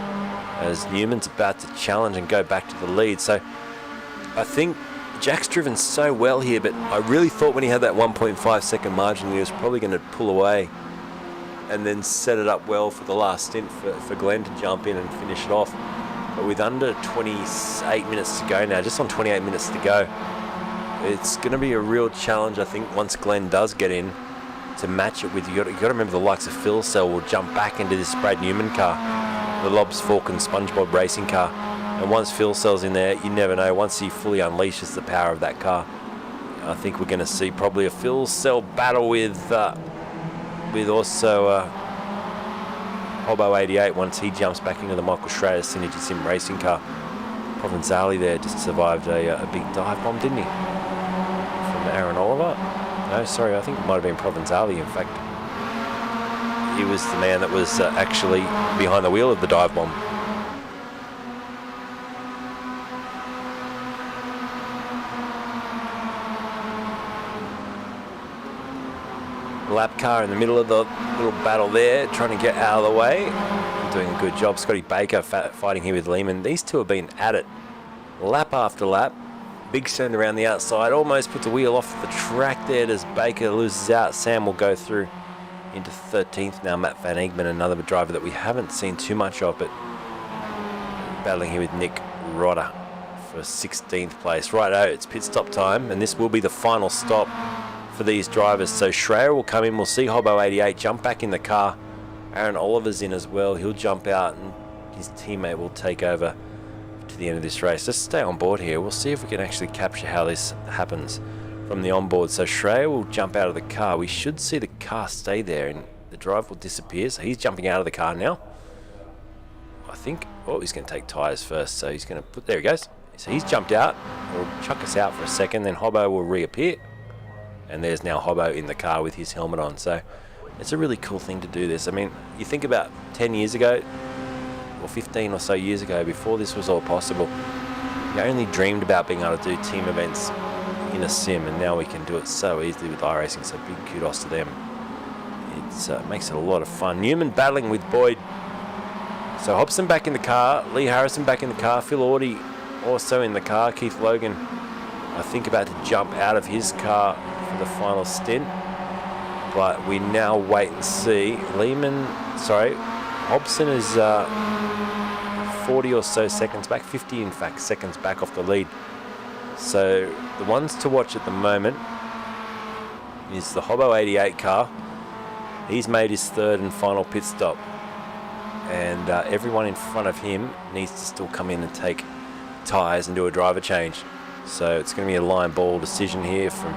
as Newman's about to challenge and go back to the lead? So I think Jack's driven so well here, but I really thought when he had that 1.5 second margin he was probably going to pull away and then set it up well for the last stint for Glenn to jump in and finish it off. But with under 28 minutes to go now, just on 28 minutes to go, it's going to be a real challenge, I think, once Glenn does get in, to match it with, you got to remember the likes of Phil Sell will jump back into this Brad Newman car, the Lobs, Falk and SpongeBob racing car, and once Phil Sell's in there, you never know, once he fully unleashes the power of that car, I think we're going to see probably a Phil Sell battle with also Hobo 88 once he jumps back into the Michael Schrader Synergy Sim racing car. Provenzali there just survived a big dive bomb, didn't he? From Aaron Oliver. No, sorry, I think it might have been Provenzali, in fact. He was the man that was actually behind the wheel of the dive bomb. Lap car in the middle of the little battle there, trying to get out of the way. Doing a good job. Scotty Baker fighting here with Lehman. These two have been at it lap after lap. Big send around the outside, almost puts the wheel off the track there as Baker loses out. Sam will go through into 13th now. Matt Van Egman, another driver that we haven't seen too much of, but battling here with Nick Rodder for 16th place. Righto, it's pit stop time, and this will be the final stop for these drivers. So Schreier will come in, we'll see Hobo 88 jump back in the car. Aaron Oliver's in as well, he'll jump out and his teammate will take over to the end of this race. Let's stay on board here. We'll see if we can actually capture how this happens from the onboard. So Schreier will jump out of the car. We should see the car stay there and the drive will disappear. So he's jumping out of the car now. I think, oh, he's going to take tyres first. So he's going to put, there he goes. So he's jumped out. He'll chuck us out for a second. Then Hobo will reappear. And there's now Hobo in the car with his helmet on. So it's a really cool thing to do this. I mean, you think about 10 years ago, or 15 or so years ago, before this was all possible, you only dreamed about being able to do team events in a sim, and now we can do it so easily with iRacing, so big kudos to them. It makes it a lot of fun. Newman battling with Boyd. So Hobson back in the car, Lee Harrison back in the car, Phil Audie also in the car, Keith Logan, I think, about to jump out of his car for the final stint. But we now wait and see. Hobson is 40 or so seconds back, 50 in fact seconds back off the lead. So the ones to watch at the moment is the Hobo 88 car. He's made his third and final pit stop, and everyone in front of him needs to still come in and take tyres and do a driver change. So it's going to be a line ball decision here from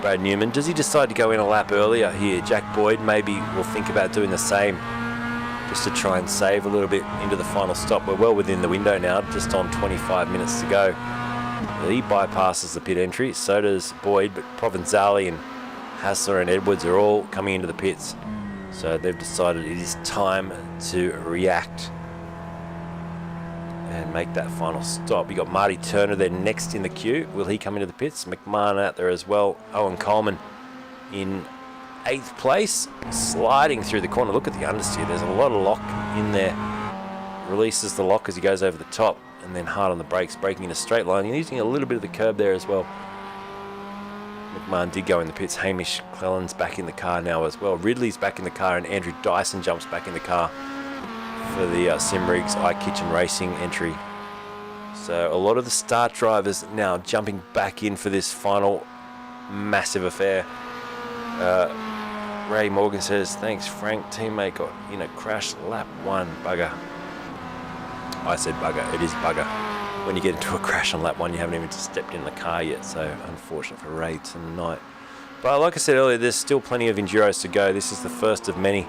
Brad Newman. Does he decide to go in a lap earlier here? Jack Boyd maybe will think about doing the same, just to try and save a little bit into the final stop. We're well within the window now, just on 25 minutes to go He bypasses the pit entry. So does Boyd, but Provenzali and Hassler and Edwards are all coming into the pits. So they've decided it is time to react and make that final stop. You got Marty Turner there next in the queue. Will he come into the pits? McMahon out there as well. Owen Coleman in 8th place, sliding through the corner. Look at the understeer. There's a lot of lock in there. Releases the lock as he goes over the top, and then hard on the brakes, braking in a straight line. He's using a little bit of the curb there as well. McMahon did go in the pits. Hamish Clellan's back in the car now as well. Ridley's back in the car, and Andrew Dyson jumps back in the car for the Simworx iKitchen Racing entry. So a lot of the start drivers now jumping back in for this final massive affair. Ray Morgan says, thanks Frank, teammate got in a crash lap 1, bugger. I said bugger, it is bugger. When you get into a crash on lap 1, you haven't even stepped in the car yet, so unfortunate for Ray tonight. But like I said earlier, there's still plenty of Enduros to go. This is the first of many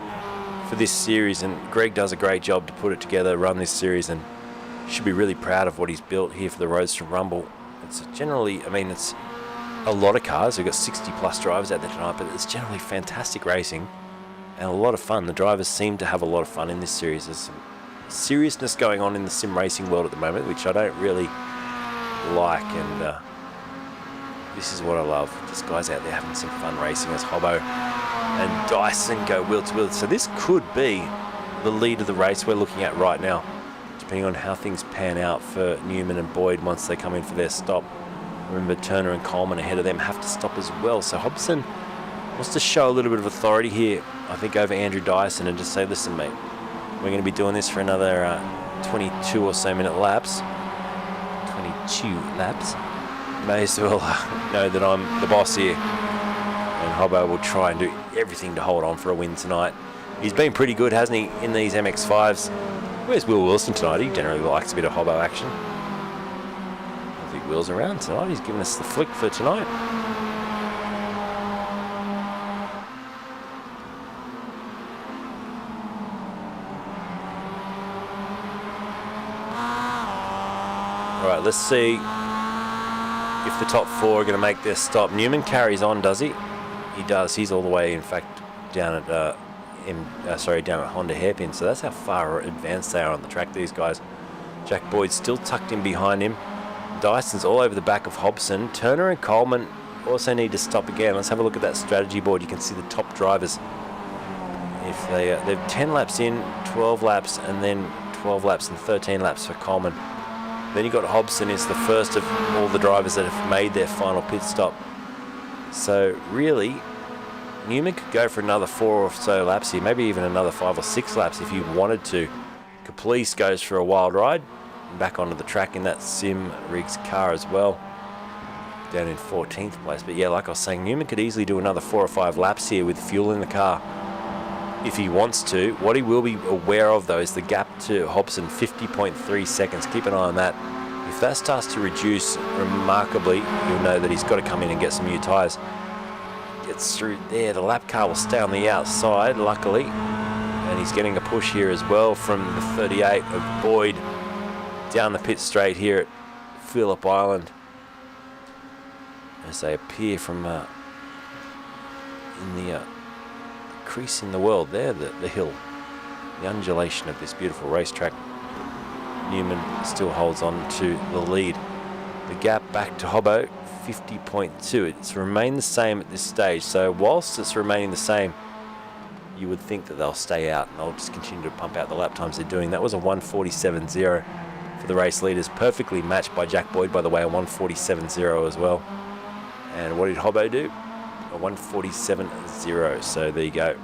for this series, and Greg does a great job to put it together, run this series, and should be really proud of what he's built here for the Roadster Rumble. It's generally, I mean, it's a lot of cars. We've got 60 plus drivers out there tonight, but it's generally fantastic racing and a lot of fun. The drivers seem to have a lot of fun in this series. There's some seriousness going on in the sim racing world at the moment, which I don't really like, and this is what I love. Just guys out there having some fun racing as Hobbo and Dyson go wheel to wheel. So this could be the lead of the race we're looking at right now, depending on how things pan out for Newman and Boyd once they come in for their stop. Remember, Turner and Coleman ahead of them have to stop as well. So Hobson wants to show a little bit of authority here, I think, over Andrew Dyson, and just say, listen, mate, we're going to be doing this for another 22 or so minute laps. 22 laps. May as well know that I'm the boss here. And Hobbo will try and do everything to hold on for a win tonight. He's been pretty good, hasn't he, in these MX-5s. Where's Will Wilson tonight? He generally likes a bit of Hobbo action. I think Will's around tonight. He's giving us the flick for tonight. All right, let's see if the top 4 are going to make their stop. Newman carries on, does he? He does. He's all the way, in fact, down at down at Honda Hairpin. So that's how far advanced they are on the track, these guys. Jack Boyd's still tucked in behind him. Dyson's all over the back of Hobson. Turner and Coleman also need to stop again. Let's have a look at that strategy board. You can see the top drivers. If they're 10 laps in, 12 laps, and then 12 laps and 13 laps for Coleman. Then you got Hobson is the first of all the drivers that have made their final pit stop. So really, Newman could go for another 4 or so laps here, maybe even another 5 or 6 laps if he wanted to. Caplice goes for a wild ride, back onto the track in that Simworx car as well, down in 14th place. But yeah, like I was saying, Newman could easily do another 4 or 5 laps here with fuel in the car if he wants to. What he will be aware of, though, is the gap to Hobson, 50.3 seconds. Keep an eye on that. If that starts to reduce remarkably, you'll know that he's got to come in and get some new tyres. Gets through there. The lap car will stay on the outside, luckily. And he's getting a push here as well from the 38 of Boyd down the pit straight here at Phillip Island, as they appear from in the crease in the world there, the hill, the undulation of this beautiful racetrack. Newman still holds on to the lead. The gap back to Hobbo, 50.2. It's remained the same at this stage. So whilst it's remaining the same, you would think that they'll stay out and they'll just continue to pump out the lap times they're doing. That was a 1:47.0 for the race leaders, perfectly matched by Jack Boyd, by the way, a 1:47.0 as well. And what did Hobbo do? A 1:47.0. So there you go.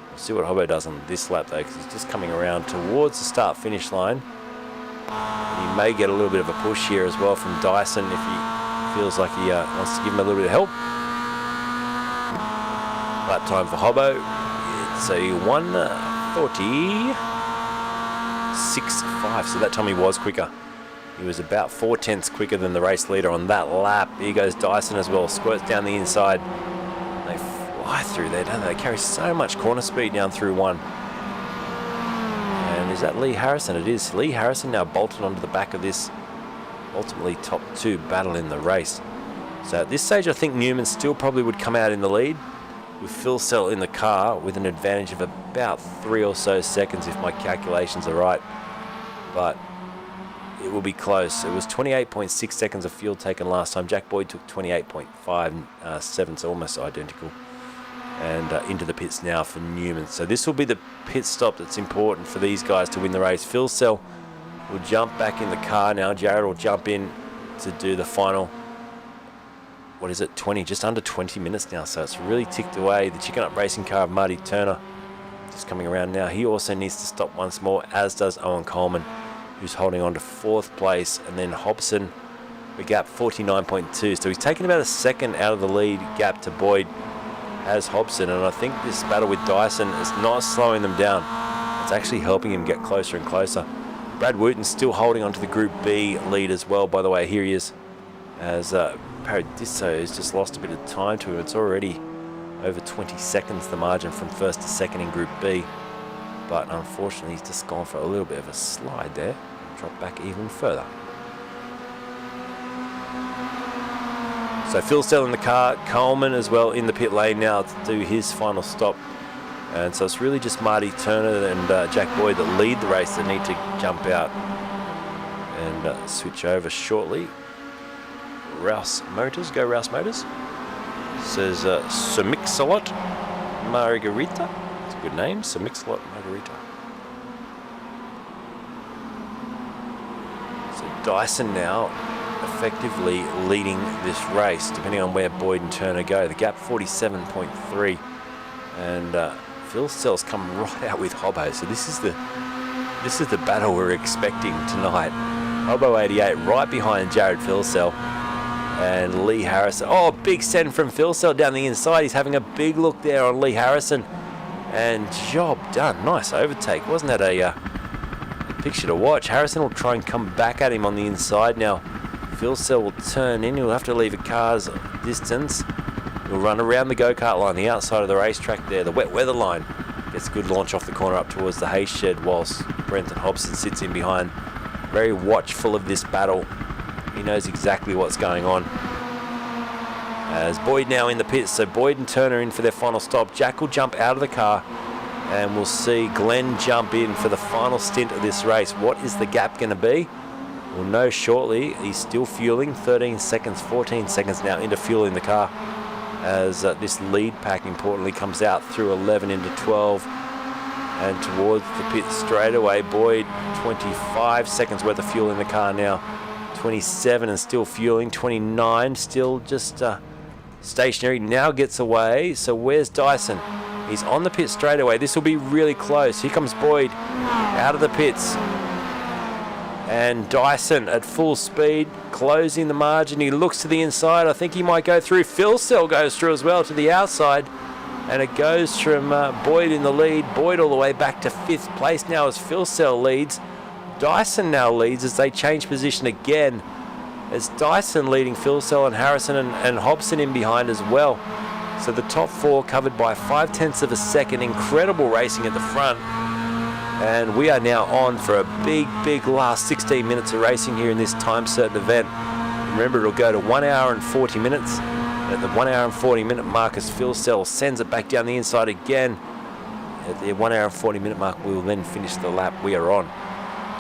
We'll see what Hobbo does on this lap though, because he's just coming around towards the start-finish line. He may get a little bit of a push here as well from Dyson if he feels like he wants to give him a little bit of help. Lap time for Hobbo, it's a 1:46.5, so that time he was quicker. He was about 4/10 quicker than the race leader on that lap. Here goes Dyson as well, squirts down the inside. They fly through there, don't they? They carry so much corner speed down through one. And is that Lee Harrison? It is. Lee Harrison now bolted onto the back of this ultimately top 2 battle in the race. So at this stage, I think Newman still probably would come out in the lead, with Phil Sell in the car with an advantage of about 3 or so seconds if my calculations are right. But it will be close. It was 28.6 seconds of fuel taken last time. Jack Boyd took 28.57, so almost identical. And into the pits now for Newman. So this will be the pit stop that's important for these guys to win the race. Phil Sell will jump back in the car now. Jared will jump in to do the final, what is it, just under 20 minutes now. So it's really ticked away. The chicken up racing car of Marty Turner just coming around now. He also needs to stop once more, as does Owen Coleman, who's holding on to 4th place. And then Hobson, the gap 49.2. So he's taken about a second out of the lead gap to Boyd as Hobson. And I think this battle with Dyson is not slowing them down. It's actually helping him get closer and closer. Brad Wooten's still holding on to the Group B lead as well, by the way. Here he is, as Paradiso has just lost a bit of time to him. It's already over 20 seconds the margin from 1st to 2nd in Group B. But unfortunately, he's just gone for a little bit of a slide there. Drop back even further. So Phil Sell in the car, Coleman as well in the pit lane now to do his final stop. And so it's really just Marty Turner and Jack Boyd that lead the race that need to jump out and switch over shortly. Rouse Motors, go Rouse Motors. Says Simworx Margarita. It's a good name, Simworx Margarita. So Dyson now effectively leading this race, depending on where Boyd and Turner go. The gap 47.3, and Phil Sell's come right out with Hobbo. So this is the battle we're expecting tonight. Hobbo 88 right behind Jared Phil Sell and Lee Harrison. Oh, big send from Phil Sell down the inside. He's having a big look there on Lee Harrison, and job done. Nice overtake. Wasn't that a picture to watch? Harrison will try and come back at him on the inside now. Phil Sell will turn in. He'll have to leave a car's distance. He'll run around the go-kart line, the outside of the racetrack there, the wet weather line. Gets a good launch off the corner up towards the hay shed, whilst Brenton Hobson sits in behind. Very watchful of this battle. He knows exactly what's going on. As Boyd now in the pits, so Boyd and Turner in for their final stop. Jack will jump out of the car, and we'll see Glenn jump in for the final stint of this race. What is the gap going to be? We'll know shortly. He's still fueling, 13 seconds, 14 seconds now into fuel in the car, as this lead pack importantly comes out through 11 into 12 and towards the pit straight away. Boyd 25 seconds worth of fuel in the car now, 27 and still fueling, 29 still just stationary, now gets away. So where's Dyson? He's on the pit straight away. This will be really close. Here comes Boyd out of the pits, and Dyson at full speed, closing the margin. He looks to the inside. I think he might go through. Phil Sell goes through as well to the outside. And it goes from Boyd in the lead. Boyd all the way back to 5th place now as Phil Sell leads. Dyson now leads as they change position again. It's Dyson leading Phil Sell and Harrison and Hobson in behind as well. So the top 4 covered by 0.5 of a second. Incredible racing at the front. And we are now on for a big last 16 minutes of racing here in this time-certain event. Remember, it'll go to 1 hour and 40 minutes. At the 1 hour and 40 minute mark, as Phil Sell sends it back down the inside again. At the 1 hour and 40 minute mark, we will then finish the lap we are on.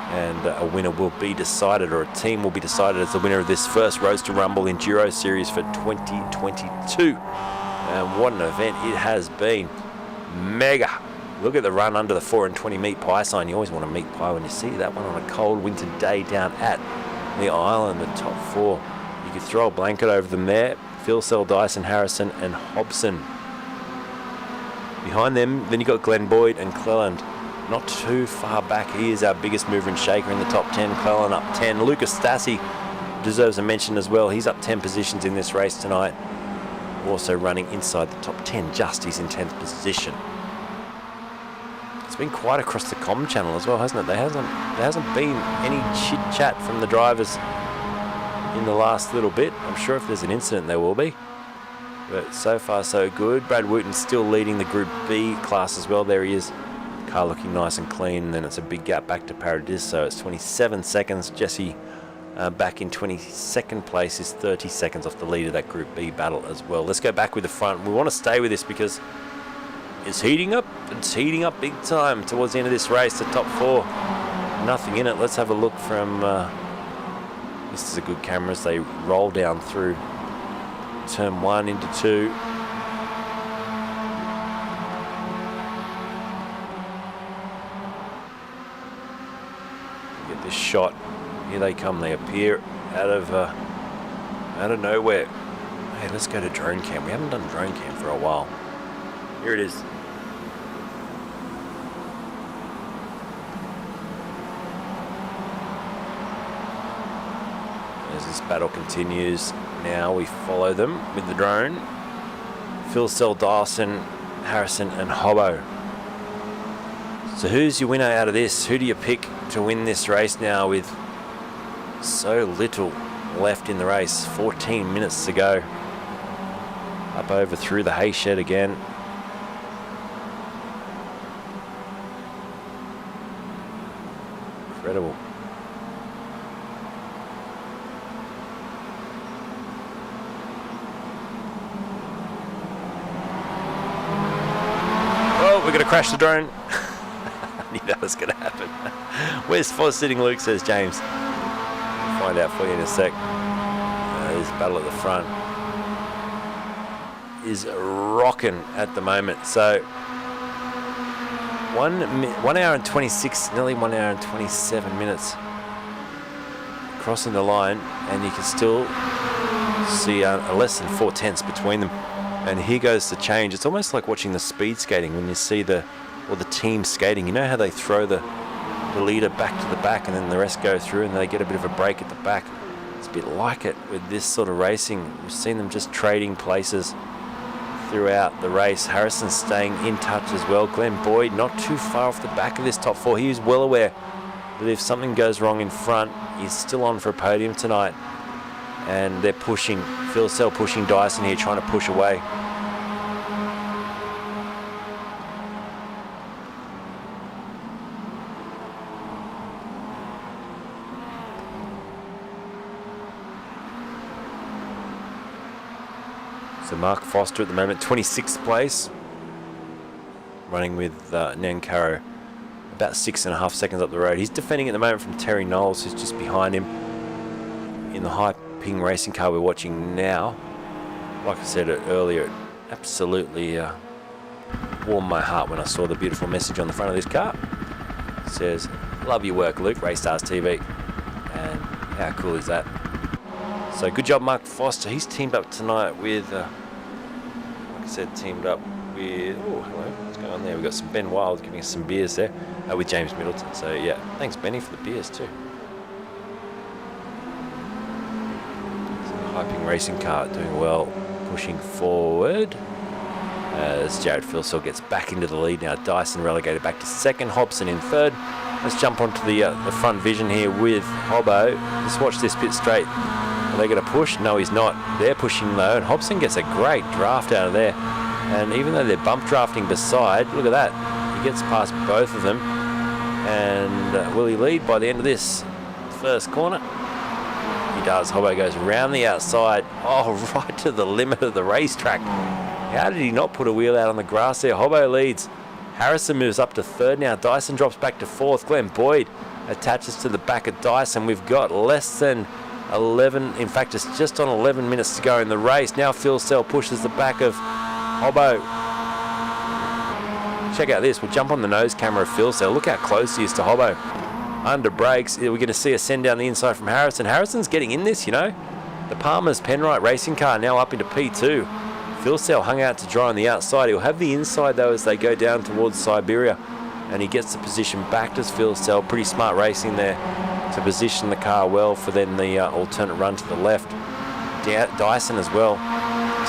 And a winner will be decided, or a team will be decided as the winner of this first Roadster Rumble Enduro Series for 2022. And what an event it has been. Mega. Look at the run under the 4 and 20 meat pie sign. You always want a meat pie when you see that one on a cold winter day down at the island, the top 4. You could throw a blanket over them there. Phil Sell, Dyson, Harrison and Hobson. Behind them, then you've got Glenn Boyd and Cleland. Not too far back. He is our biggest mover and shaker in the top 10. Cleland up 10. Lucas Stassi deserves a mention as well. He's up 10 positions in this race tonight. Also running inside the top 10. Just he's in 10th position. It's been quiet across the comm channel as well, hasn't it? There hasn't been any chit chat from the drivers in the last little bit. I'm sure if there's an incident there will be, but so far so good. Brad Wooten's still leading the Group B class as well. There he is, car looking nice and clean. And then it's a big gap back to Paradiso. It's 27 seconds. Jesse back in 22nd place, is 30 seconds off the lead of that Group B battle as well. Let's go back with the front. We want to stay with this because it's heating up. It's heating up big time towards the end of this race. The top 4, nothing in it. Let's have a look from... this is a good camera as they roll down through turn 1 into 2. Get this shot. Here they come. They appear out of nowhere. Hey, let's go to drone cam. We haven't done drone cam for a while. Here it is. As this battle continues, now we follow them with the drone. Phil, Dyson, Harrison and Hobbo. So who's your winner out of this? Who do you pick to win this race now with so little left in the race? 14 minutes to go. Up over through the hay shed again. Incredible. Oh, we're going to crash the drone. I knew that was going to happen. Where's Foz sitting, Luke, says James. I'll find out for you in a sec. This battle at the front is rocking at the moment. So 1 hour and 26, nearly 1 hour and 27 minutes crossing the line, and you can still see less than 4/10 between them. And here goes the change. It's almost like watching the speed skating when you see the team skating. You know how they throw the leader back to the back and then the rest go through and they get a bit of a break at the back. It's a bit like it with this sort of racing. We've seen them just trading places throughout the race. Harrison staying in touch as well. Glenn Boyd not too far off the back of this top 4. He was well aware that if something goes wrong in front, he's still on for a podium tonight. And they're pushing, Phil Sell pushing Dyson here, trying to push away. So Mark Foster at the moment, 26th place, running with Nancaro about 6.5 seconds up the road. He's defending at the moment from Terry Knowles, who's just behind him in the high ping racing car we're watching now. Like I said earlier, it absolutely warmed my heart when I saw the beautiful message on the front of this car. It says, "Love your work, Luke, Race Stars TV." And how cool is that? So good job, Mark Foster. He's teamed up tonight with, like I said, teamed up with, oh, hello, what's going on there? We've got some Ben Wild giving us some beers there with James Middleton. So, yeah, thanks, Benny, for the beers too. Hyping racing car doing well, pushing forward as Jared Philsell gets back into the lead now. Dyson relegated back to second, Hobson in third. Let's jump onto the front vision here with Hobbo. Let's watch this pit straight. Are they going to push? No, he's not. They're pushing low, and Hobson gets a great draft out of there. And even though they're bump drafting beside, look at that. He gets past both of them. And will he lead by the end of this first corner? He does. Hobbo goes around the outside. Oh, right to the limit of the racetrack. How did he not put a wheel out on the grass there? Hobbo leads. Harrison moves up to third now. Dyson drops back to fourth. Glenn Boyd attaches to the back of Dyson. We've got less than 11, in fact it's just on 11 minutes to go in the race. Now Phil Sell pushes the back of Hobbo. Check out this, we'll jump on the nose camera of Phil Sell. Look how close he is to Hobbo. Under brakes, we're going to see a send down the inside from Harrison. Harrison's getting in this, you know. The Palmer's Penrite racing car now up into P2. Phil Sell hung out to dry on the outside. He'll have the inside though as they go down towards Siberia. And he gets the position back to Phil Sell. Pretty smart racing there to position the car well for then the alternate run to the left. Dyson as well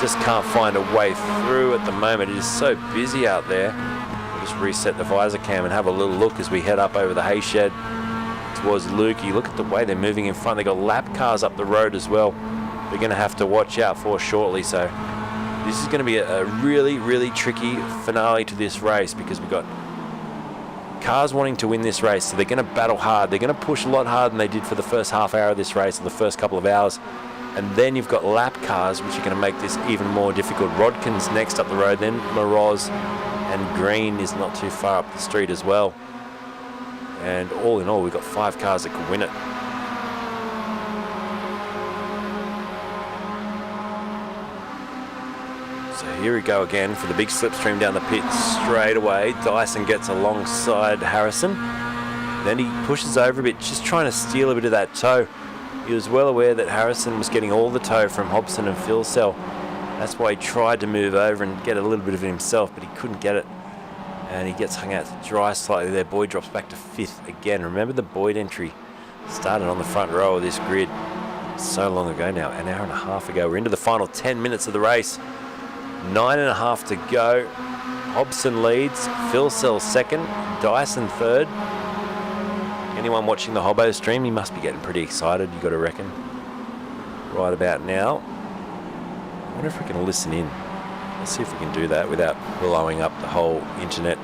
just can't find a way through at the moment. It is so busy out there. We'll just reset the visor cam and have a little look as we head up over the hay shed towards Lukey. Look at the way they're moving in front. They've got lap cars up the road as well. They're going to have to watch out for shortly. So this is going to be a really, really tricky finale to this race because we've got cars wanting to win this race, so they're going to battle hard. They're going to push a lot harder than they did for the first half hour of this race, or the first couple of hours. And then you've got lap cars, which are going to make this even more difficult. Rodkin's next up the road, then Moroz, and Green is not too far up the street as well. And all in all, we've got 5 cars that could win it. So here we go again for the big slipstream down the pit straight away. Dyson gets alongside Harrison. Then he pushes over a bit, just trying to steal a bit of that toe. He was well aware that Harrison was getting all the toe from Hobson and Philcell. That's why he tried to move over and get a little bit of it himself, but he couldn't get it. And he gets hung out to dry slightly there. Boyd drops back to 5th again. Remember, the Boyd entry started on the front row of this grid so long ago now, an hour and a half ago. We're into the final 10 minutes of the race. 9.5 to go. Hobson leads, Philcell second, Dyson third. Anyone watching the Hobbo stream, you must be getting pretty excited, you got to reckon. Right about now. I wonder if we can listen in. Let's see if we can do that without blowing up the whole internet.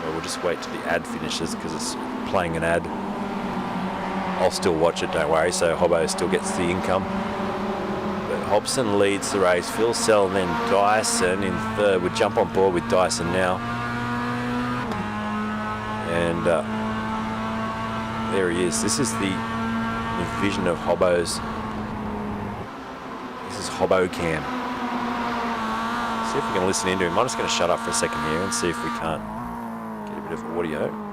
Well, we'll just wait till the ad finishes because it's playing an ad. I'll still watch it, don't worry, so Hobbo still gets the income. But Hobson leads the race, Philcell and then Dyson in third. We'll jump on board with Dyson now. And there he is. This is the vision of Hobbo's. This is Hobbo Cam. See if we can listen into him. I'm just going to shut up for a second here and see if we can't get a bit of audio.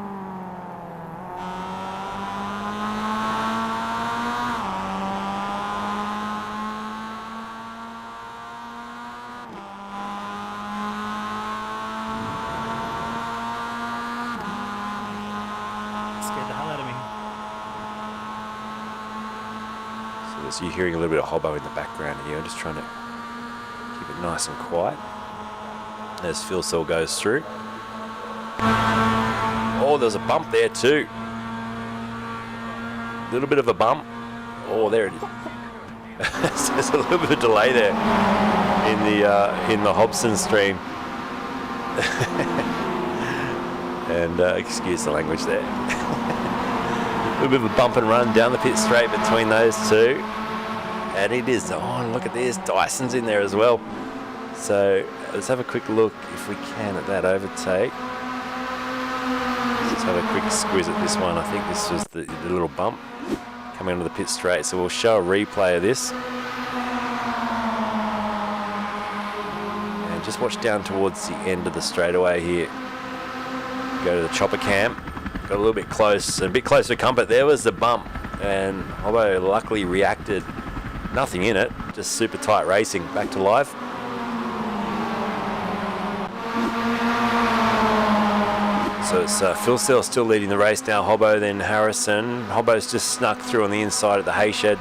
So you're hearing a little bit of Hobbo in the background here. I'm just trying to keep it nice and quiet as Philcell goes through. Oh, there's a bump there too. A little bit of a bump. Oh, there it is. So there's a little bit of delay there in the Hobson stream. And excuse the language there. A little bit of a bump and run down the pit straight between those two. And it is, oh, look at this, Dyson's in there as well. So let's have a quick look, if we can, at that overtake. Let's have a quick squeeze at this one. I think this was the little bump coming onto the pit straight. So we'll show a replay of this. And just watch down towards the end of the straightaway here. Go to the chopper cam. Got a little bit close, a bit closer to come, but there was the bump. And Hobbo luckily reacted. Nothing in it, just super tight racing. Back to live. So it's Philcell still leading the race now. Hobbo, then Harrison. Hobbo's just snuck through on the inside of the hay shed.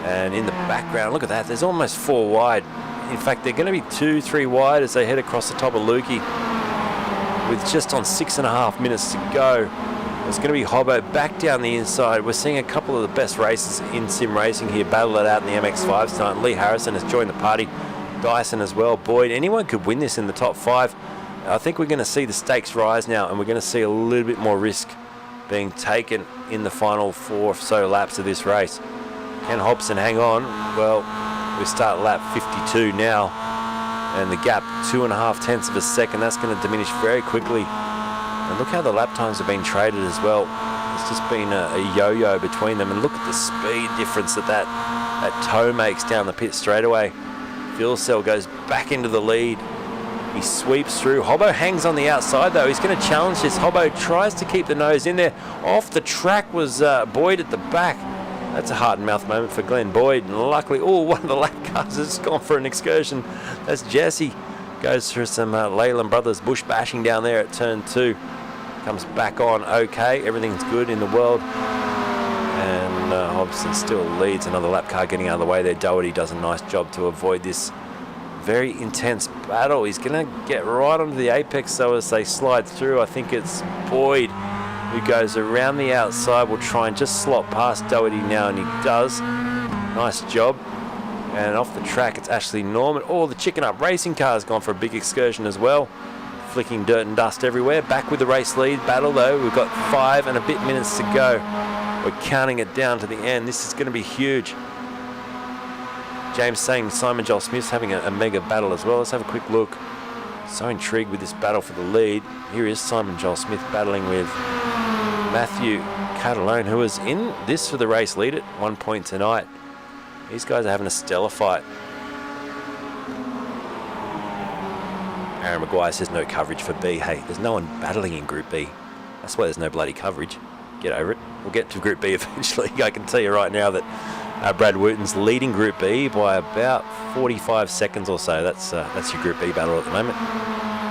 And in the background, look at that, there's almost 4 wide. In fact, they're going to be 2-3 wide as they head across the top of Lukey. With just on 6.5 minutes to go. It's going to be Hobbo back down the inside. We're seeing a couple of the best races in sim racing here battle it out in the MX-5s tonight. Lee Harrison has joined the party. Dyson as well. Boyd, anyone could win this in the top 5. I think we're going to see the stakes rise now, and we're going to see a little bit more risk being taken in the final 4 or so laps of this race. Can Hobson hang on? Well, we start lap 52 now, and the gap 2.5 tenths of a second. That's going to diminish very quickly. And look how the lap times have been traded as well. It's just been a yo-yo between them. And look at the speed difference that toe makes down the pit straightaway. Philcell goes back into the lead. He sweeps through. Hobbo hangs on the outside though. He's going to challenge this. Hobbo tries to keep the nose in there. Off the track was Boyd at the back. That's a heart and mouth moment for Glenn Boyd. And luckily, one of the lap cars has gone for an excursion. That's Jesse. Goes through some Leyland Brothers bush bashing down there at turn 2. Comes back on okay. Everything's good in the world. And Hobson still leads. Another lap car getting out of the way there. Doherty does a nice job to avoid this very intense battle. He's going to get right onto the apex so as they slide through. I think it's Boyd who goes around the outside. Will try and just slot past Doherty now, and he does. Nice job. And off the track, it's Ashley Norman. Oh, the Chicken Up racing car has gone for a big excursion as well. flicking dirt and dust everywhere. Back with the race lead battle though. We've got 5 and a bit minutes to go. We're counting it down to the end. This is going to be huge. James saying Simon Joel Smith's having a mega battle as well. Let's have a quick look. So intrigued with this battle for the lead. Here is Simon Joel Smith battling with Matthew Catalone, who was in this for the race lead at one point tonight. These guys are having a stellar fight. Aaron Maguire says no coverage for B. Hey, there's no one battling in Group B. That's why there's no bloody coverage. Get over it. We'll get to Group B eventually. I can tell you right now that Brad Wooten's leading Group B by about 45 seconds or so. That's your Group B battle at the moment.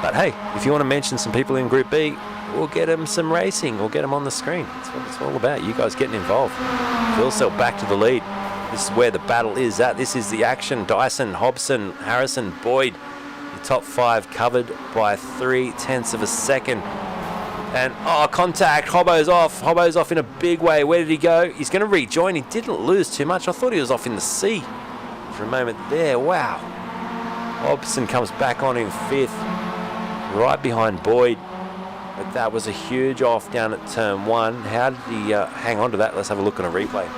But hey, if you want to mention some people in Group B, we'll get them some racing. We'll get them on the screen. That's what it's all about. You guys getting involved. Phil back to the lead. This is where the battle is at. This is the action. Dyson, Hobson, Harrison, Boyd. The top 5 covered by 0.3 of a second. And, oh, contact. Hobbo's off. Hobbo's off in a big way. Where did he go? He's going to rejoin. He didn't lose too much. I thought he was off in the sea for a moment there. Wow. Hobson comes back on in 5th, right behind Boyd. But that was a huge off down at turn 1. How did he hang on to that? Let's have a look on a replay.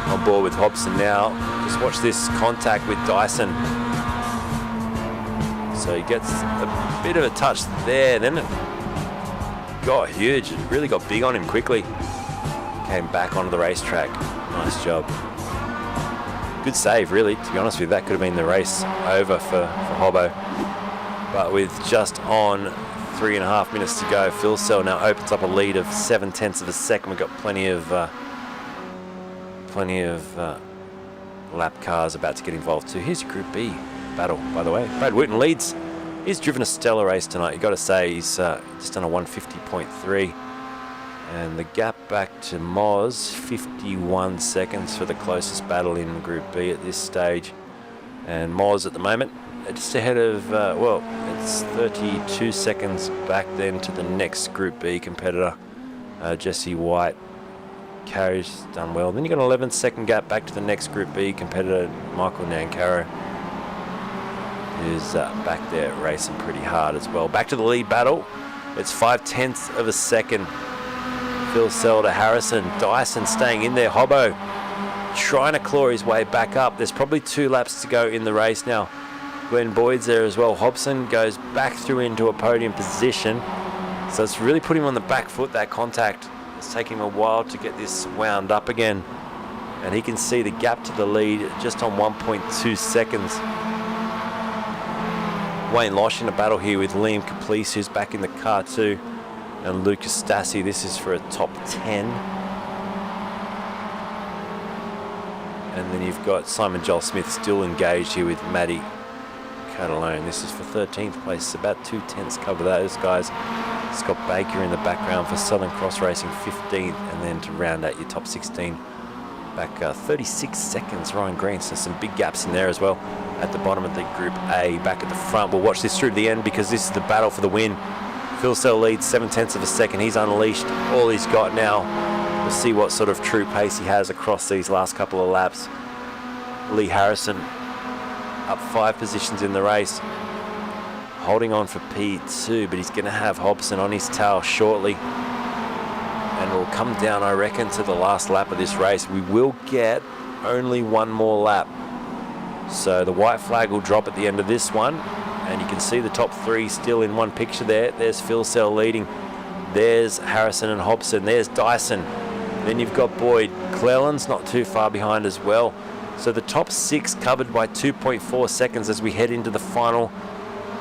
On board with Hobson now. Just watch this contact with Dyson. So he gets a bit of a touch there, then it got huge. It really got big on him quickly. Came back onto the racetrack. Nice job. Good save, really. To be honest with you, that could have been the race over for Hobbo. But with just on 3.5 minutes to go, Phil now opens up a lead of 0.7 of a second. We've got plenty of lap cars about to get involved too. Here's your Group B battle, by the way. Brad Wooten leads. He's driven a stellar race tonight. You've got to say he's just done a 150.3. And the gap back to Moz, 51 seconds for the closest battle in Group B at this stage. And Moz at the moment, just ahead of, well, it's 32 seconds back then to the next Group B competitor, Jesse White. Carrier's done well. Then you've got an 11-second gap back to the next Group B competitor, Michael Nancaro, who's back there racing pretty hard as well. Back to the lead battle. It's 0.5 of a second. Phil to Harrison. Dyson staying in there. Hobbo trying to claw his way back up. There's probably 2 laps to go in the race now. Glenn Boyd's there as well. Hobson goes back through into a podium position. So it's really put him on the back foot, that contact. It's taking him a while to get this wound up again. And he can see the gap to the lead just on 1.2 seconds. Wayne Losh in a battle here with Liam Caplice, who's back in the car too. And Lucas Stassi, this is for a top 10. And then you've got Simon Joel Smith still engaged here with Matty Catalone. This is for 13th place. About 2/10 cover those guys. Scott Baker in the background for Southern Cross Racing, 15th. And then to round out your top 16, back 36 seconds, Ryan Green. So some big gaps in there as well at the bottom of the Group A. Back at the front, we'll watch this through to the end because this is the battle for the win. Phil Sell leads 0.7 of a second. He's unleashed all he's got now. We'll see what sort of true pace he has across these last couple of laps. Lee Harrison up 5 positions in the race, holding on for P2, but he's going to have Hobson on his tail shortly. And it will come down, I reckon, to the last lap of this race. We will get only 1 more lap. So the white flag will drop at the end of this one. And you can see the top 3 still in one picture there. There's Phil Sell leading. There's Harrison and Hobson. There's Dyson. Then you've got Boyd. Cleland's not too far behind as well. So the top 6 covered by 2.4 seconds as we head into the final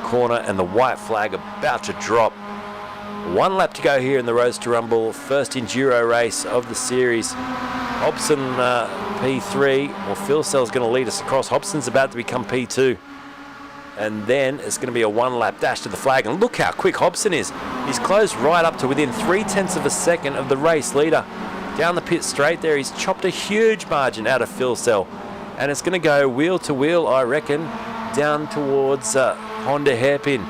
corner, and the white flag about to drop. 1 lap to go here in the Roadster Rumble, first enduro race of the series. Hobson P3, well, Phil Sell's going to lead us across. Hobson's about to become P2. And then it's going to be a 1-lap dash to the flag. And look how quick Hobson is. He's closed right up to within 0.3 of a second of the race leader. Down the pit straight there, he's chopped a huge margin out of Phil Sell. And it's going to go wheel to wheel, I reckon, down towards Honda Hairpin.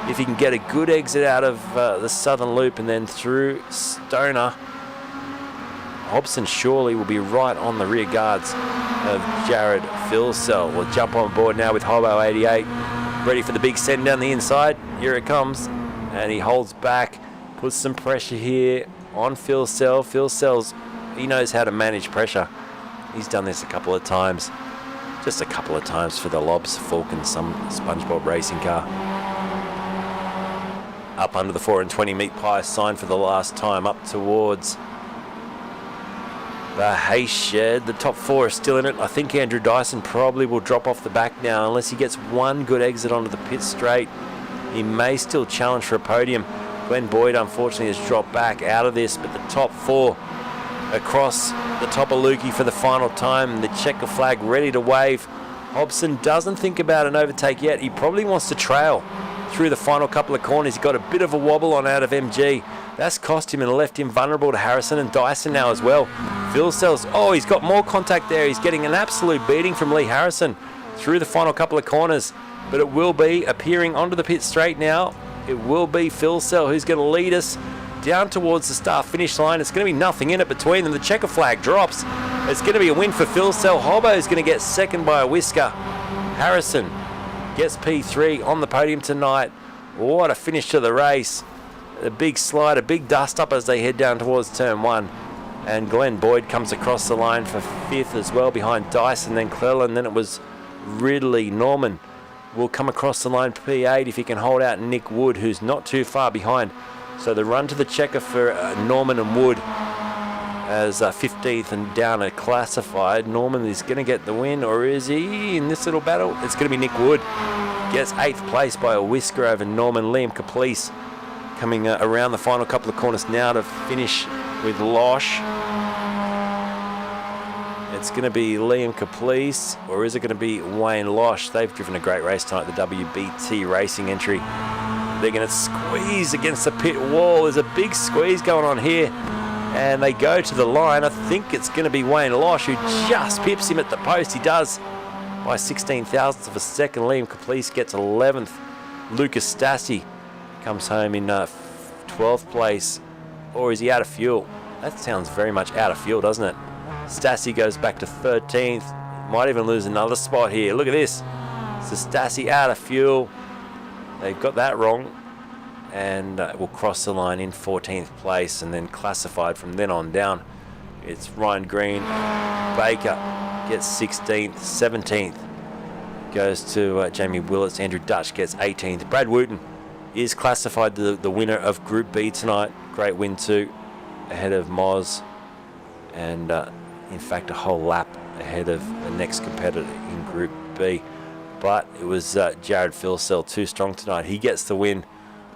If he can get a good exit out of the southern loop and then through Stoner. Hobson surely will be right on the rear guards of Jared Philsell. We'll jump on board now with Hobo 88, ready for the big send down the inside. Here it comes, and he holds back, puts some pressure here on Philsell. Philsell's, he knows how to manage pressure. He's done this a couple of times, just a couple of times for the Lobs, Falcon, some SpongeBob racing car. Up under the 4 and 20 meat pie sign for the last time, up towards the hay shed. The top 4 are still in it. I think Andrew Dyson probably will drop off the back now unless he gets one good exit onto the pit straight. He may still challenge for a podium. Glenn Boyd unfortunately has dropped back out of this, but the top 4 across the top of Lukey for the final time. The checker flag ready to wave. Hobson doesn't think about an overtake yet. He probably wants to trail through the final couple of corners. He's got a bit of a wobble on out of MG. That's cost him and left him vulnerable to Harrison and Dyson now as well. Philsell's, oh, he's got more contact there. He's getting an absolute beating from Lee Harrison through the final couple of corners. But it will be appearing onto the pit straight now. It will be Philsell who's going to lead us down towards the start finish line. It's going to be nothing in it between them. The checker flag drops. It's going to be a win for Philsell. Hobo is going to get second by a whisker. Harrison gets P3 on the podium tonight. What a finish to the race. A big slide, a big dust up as they head down towards turn 1. And Glenn Boyd comes across the line for 5th as well, behind Dyson, then Cleland, then it was Ridley. Norman will come across the line P8 if he can hold out Nick Wood, who's not too far behind. So the run to the checker for Norman and Wood as 15th and down are classified. Norman is going to get the win, or is he in this little battle? It's going to be Nick Wood. Gets 8th place by a whisker over Norman. Liam Caplice coming around the final couple of corners now to finish with Losh. It's going to be Liam Caplice, or is it going to be Wayne Losh? They've driven a great race tonight, the WBT racing entry. They're going to squeeze against the pit wall. There's a big squeeze going on here, and they go to the line. I think it's going to be Wayne Losh who just pips him at the post. He does by 16 thousandths of a second. Liam Caplice gets 11th. Lucas Stassi comes home in 12th place. Or is he out of fuel? That sounds very much out of fuel, doesn't it? Stassi goes back to 13th. Might even lose another spot here. Look at this. So Stassi out of fuel. They've got that wrong. And will cross the line in 14th place, and then classified from then on down. It's Ryan Green. Baker gets 16th. 17th goes to Jamie Willits. Andrew Dutch gets 18th. Brad Wooten is classified the winner of Group B tonight. Great win too, ahead of Moz, and in fact a whole lap ahead of the next competitor in Group B. But it was Jared Philsell too strong tonight. He gets the win.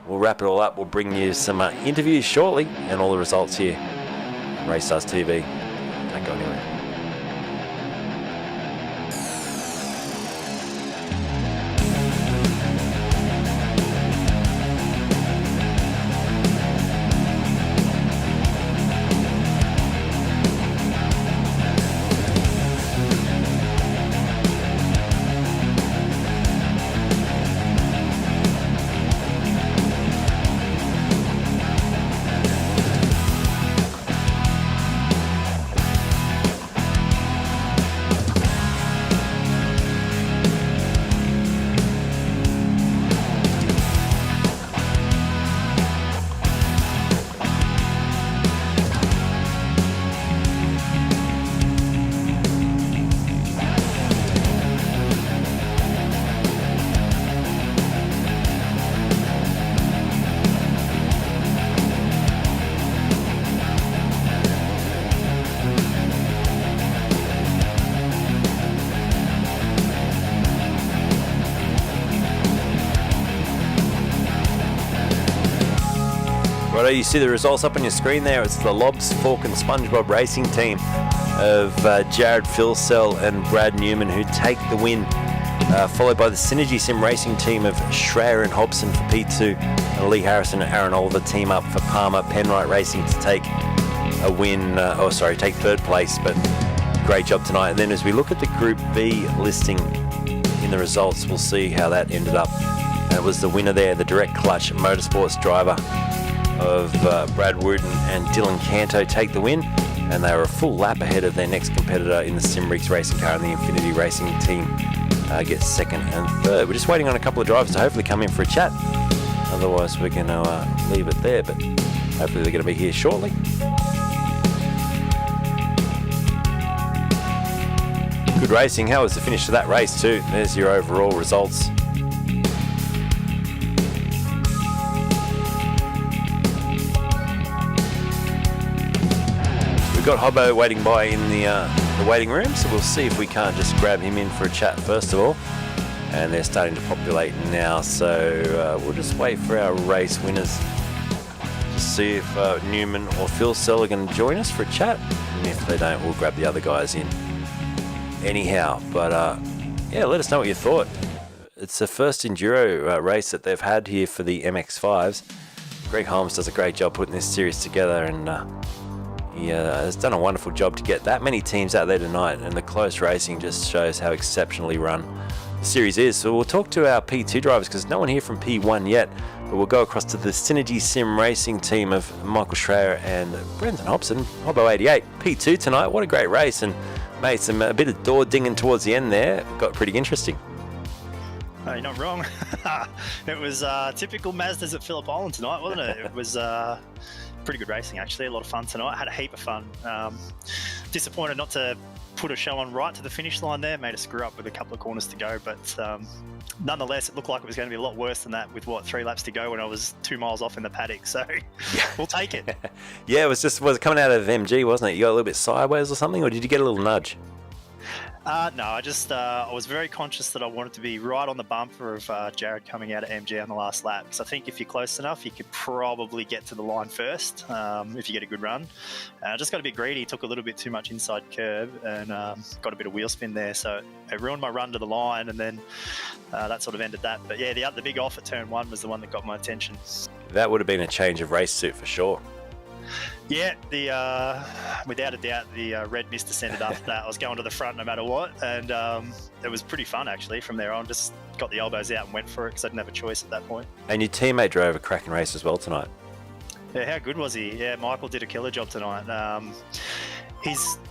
We'll wrap it all up. We'll bring you some interviews shortly and all the results here on Race Stars TV. Don't go anywhere. Righto, you see the results up on your screen there. It's the Lobs, Falcon, SpongeBob racing team of Jared Philsell and Brad Newman who take the win, followed by the Synergy Sim racing team of Schreier and Hobson for P2, and Lee Harrison and Aaron Oliver team up for Palmer Penrite Racing to take a win, take third place, but great job tonight. And then as we look at the Group B listing in the results, we'll see how that ended up. And it was the winner there, the Direct Clutch Motorsports driver of Brad Wooten and Dylan Canto take the win. and they were a full lap ahead of their next competitor in the Simworx racing car, and the Infinity Racing team gets second and third. We're just waiting on a couple of drivers to hopefully come in for a chat. Otherwise, we're going to leave it there, but hopefully they're going to be here shortly. Good racing. How was the finish to that race too? There's your overall results. Got Hobbo waiting by in the waiting room, so we'll see if we can't just grab him in for a chat first of all. And they're starting to populate now, so we'll just wait for our race winners to see if Newman or Phil Sell are going to join us for a chat, and if they don't, we'll grab the other guys in anyhow. But yeah, let us know what you thought. It's the first enduro race that they've had here for the MX5s. Greg Holmes does a great job putting this series together, and he has done a wonderful job to get that many teams out there tonight, and the close racing just shows how exceptionally run the series is. So we'll talk to our P2 drivers because no one here from P1 yet, but we'll go across to the Synergy Sim Racing team of Michael Schreier and Brendan Hobson, Hobbo 88. P2 tonight, what a great race, and mate, a bit of door dinging towards the end there, got pretty interesting. No, you're not wrong. It was typical Mazdas at Phillip Island tonight, wasn't it? It was pretty good racing, actually. A lot of fun tonight. Had a heap of fun. Disappointed not to put a show on right to the finish line there. Made a screw up with a couple of corners to go, but nonetheless, it looked like it was going to be a lot worse than that with, 3 laps to go when I was 2 miles off in the paddock. So we'll take it. Yeah, it was it coming out of MG, wasn't it? You got a little bit sideways or something, or did you get a little nudge? No, I was very conscious that I wanted to be right on the bumper of Jared coming out of MG on the last lap. Because I think if you're close enough, you could probably get to the line first if you get a good run. I just got a bit greedy, took a little bit too much inside curb, and got a bit of wheel spin there. So it ruined my run to the line, and then that sort of ended that. But yeah, the big off at turn 1 was the one that got my attention. That would have been a change of race suit for sure. Yeah, without a doubt, the red mist descended after that. I was going to the front no matter what, and it was pretty fun actually from there on. Just got the elbows out and went for it because I didn't have a choice at that point. And your teammate drove a cracking race as well tonight. Yeah, how good was he? Yeah, Michael did a killer job tonight.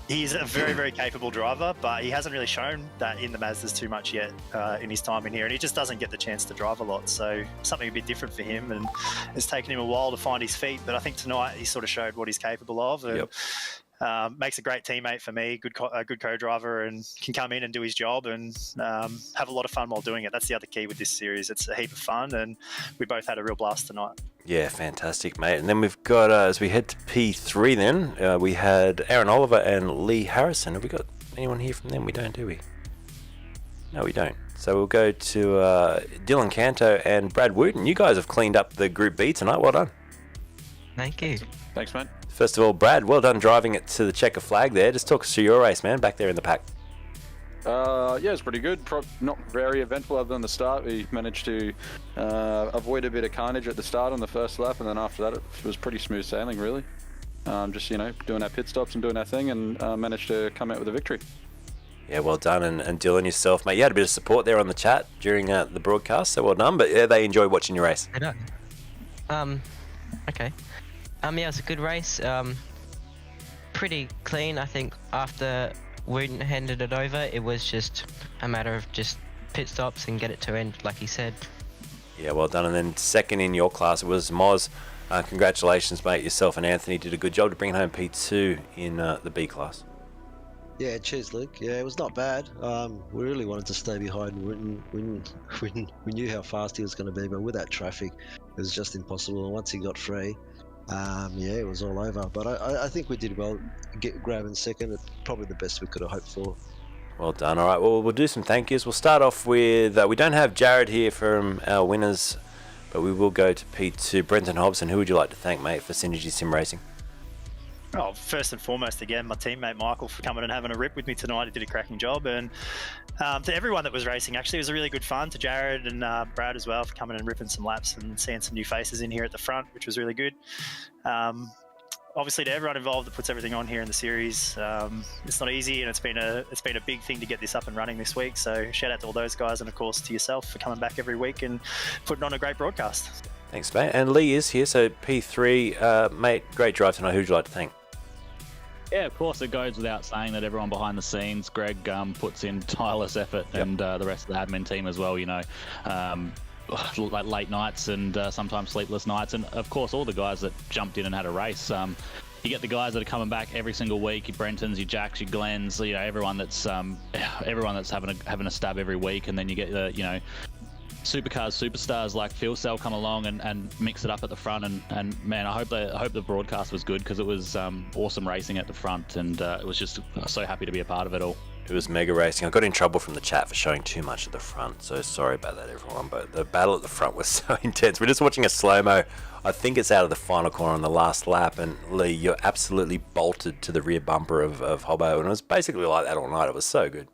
He's a very, very capable driver, but he hasn't really shown that in the Mazdas too much yet in his time in here, and he just doesn't get the chance to drive a lot. So something a bit different for him, and it's taken him a while to find his feet. But I think tonight he sort of showed what he's capable of. And, makes a great teammate for me, good co-driver, and can come in and do his job and have a lot of fun while doing it. That's the other key with this series. It's a heap of fun, and we both had a real blast tonight. Yeah, fantastic, mate. And then we've got, as we head to P3 then, we had Aaron Oliver and Lee Harrison. Have we got anyone here from them? We don't, do we? No, we don't. So we'll go to Dylan Canto and Brad Wooten. You guys have cleaned up the Group B tonight. Well done. Thank you. Thanks, mate. First of all, Brad, well done driving it to the checker flag there. Just talk us through your race, man, back there in the pack. Yeah, it's pretty good. Not very eventful other than the start. We managed to avoid a bit of carnage at the start on the first lap, and then after that it was pretty smooth sailing, really. Just, doing our pit stops and doing our thing, and managed to come out with a victory. Yeah, well done. And Dylan, yourself, mate, you had a bit of support there on the chat during the broadcast, so well done. But yeah, they enjoy watching your race. I know. Okay. Yeah, it was a good race. Pretty clean, I think. After Wooten handed it over, it was just a matter of just pit stops and get it to end, like he said. Yeah, well done. And then second in your class was Moz. Congratulations, mate. Yourself and Anthony did a good job to bring home P2 in the B class. Yeah, cheers, Luke. Yeah, it was not bad. We really wanted to stay behind Wooten. We knew how fast he was going to be, but with that traffic, it was just impossible. And once he got free, it was all over. But I think we did well grabbing second. It's probably the best we could have hoped for. Well done. All right, well, we'll do some thank yous. We'll start off with, we don't have Jared here from our winners, but we will go to P2. Brenton Hobson, who would you like to thank, mate, for Synergy Sim Racing? Oh, first and foremost, again, my teammate Michael for coming and having a rip with me tonight. He did a cracking job. And to everyone that was racing, actually, it was a really good fun. To Jared and Brad as well for coming and ripping some laps and seeing some new faces in here at the front, which was really good. Obviously, to everyone involved that puts everything on here in the series, it's not easy, and it's been a big thing to get this up and running this week. So shout out to all those guys, and of course to yourself for coming back every week and putting on a great broadcast. Thanks, mate. And Lee is here, so P3, mate, great drive tonight. Who'd you like to thank? Yeah, of course, it goes without saying that everyone behind the scenes, Greg, puts in tireless effort, and the rest of the admin team as well, you know. Like late nights and sometimes sleepless nights, and of course all the guys that jumped in and had a race. You get the guys that are coming back every single week, your Brentons, your Jacks, your Glens, you know, everyone that's having a stab every week, and then you get the, you know, superstars like Phil Cell come along and mix it up at the front, and man, I hope the broadcast was good, because it was awesome racing at the front, and it was just so happy to be a part of it all. It was mega racing. I got in trouble from the chat for showing too much at the front, so sorry about that, everyone. But the battle at the front was so intense. We're just watching a slow-mo. I think it's out of the final corner on the last lap, and Lee, you're absolutely bolted to the rear bumper of Hobbo, and it was basically like that all night. It was so good.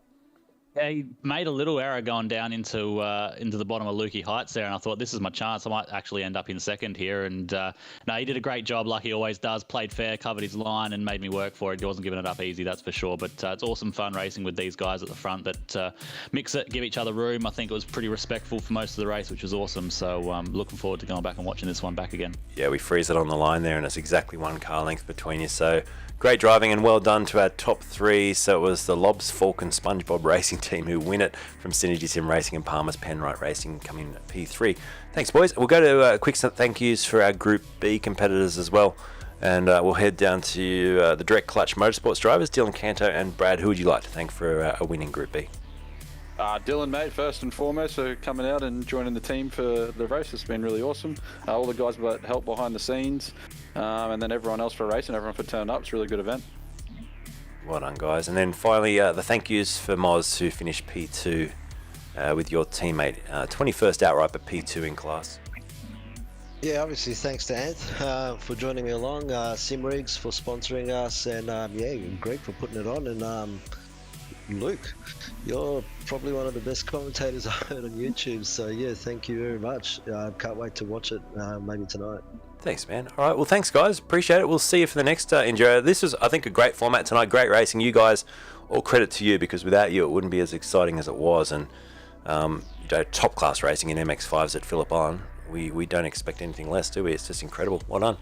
Yeah, he made a little error going down into the bottom of Lukey Heights there, and I thought, this is my chance. I might actually end up in second here. And no, he did a great job, like he always does. Played fair, covered his line, and made me work for it. He wasn't giving it up easy, that's for sure. But it's awesome fun racing with these guys at the front that mix it, give each other room. I think it was pretty respectful for most of the race, which was awesome. So looking forward to going back and watching this one back again. Yeah, we freeze it on the line there, and it's exactly 1 car length between you. So great driving, and well done to our top 3. So it was the Lobs, Falcon, SpongeBob Racing team who win it from Synergy Sim Racing and Palmer's Penrite Racing coming in at P3. Thanks, boys. We'll go to quick thank yous for our Group B competitors as well. And we'll head down to the Direct Clutch Motorsports drivers, Dylan Canto and Brad. Who would you like to thank for a winning Group B? Dylan, mate, first and foremost, for coming out and joining the team for the race. It's been really awesome. All the guys that helped behind the scenes, and then everyone else for racing, everyone for turning up. It's a really good event. Well done, guys. And then finally, the thank yous for Moz, who finished P2 with your teammate. 21st outright, but P2 in class. Yeah, obviously thanks to Anth for joining me along, Simrigs for sponsoring us, and yeah, Greg for putting it on, and Luke, you're probably one of the best commentators I've heard on YouTube, so yeah, thank you very much. Can't wait to watch it maybe tonight. Thanks, man. All right, well, thanks, guys. Appreciate it. We'll see you for the next Enduro. This was, I think, a great format tonight. Great racing. You guys, all credit to you, because without you, it wouldn't be as exciting as it was. And you know, top-class racing in MX-5s at Phillip Island. We don't expect anything less, do we? It's just incredible. Well done.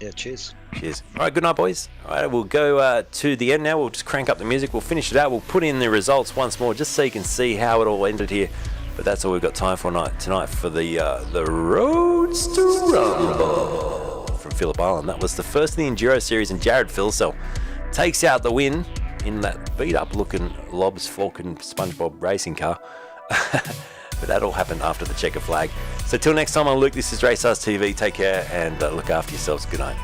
Yeah, cheers. Cheers. All right, good night, boys. All right, we'll go to the end now. We'll just crank up the music. We'll finish it out. We'll put in the results once more, just so you can see how it all ended here. But that's all we've got time for tonight for the Roadster Rumble from Phillip Island. That was the first of the Enduro Series, and Jared Philcell takes out the win in that beat-up looking Lobs Falcon SpongeBob racing car. But that all happened after the checker flag. So till next time, I'm Luke. This is Race Us TV. Take care and look after yourselves. Good night.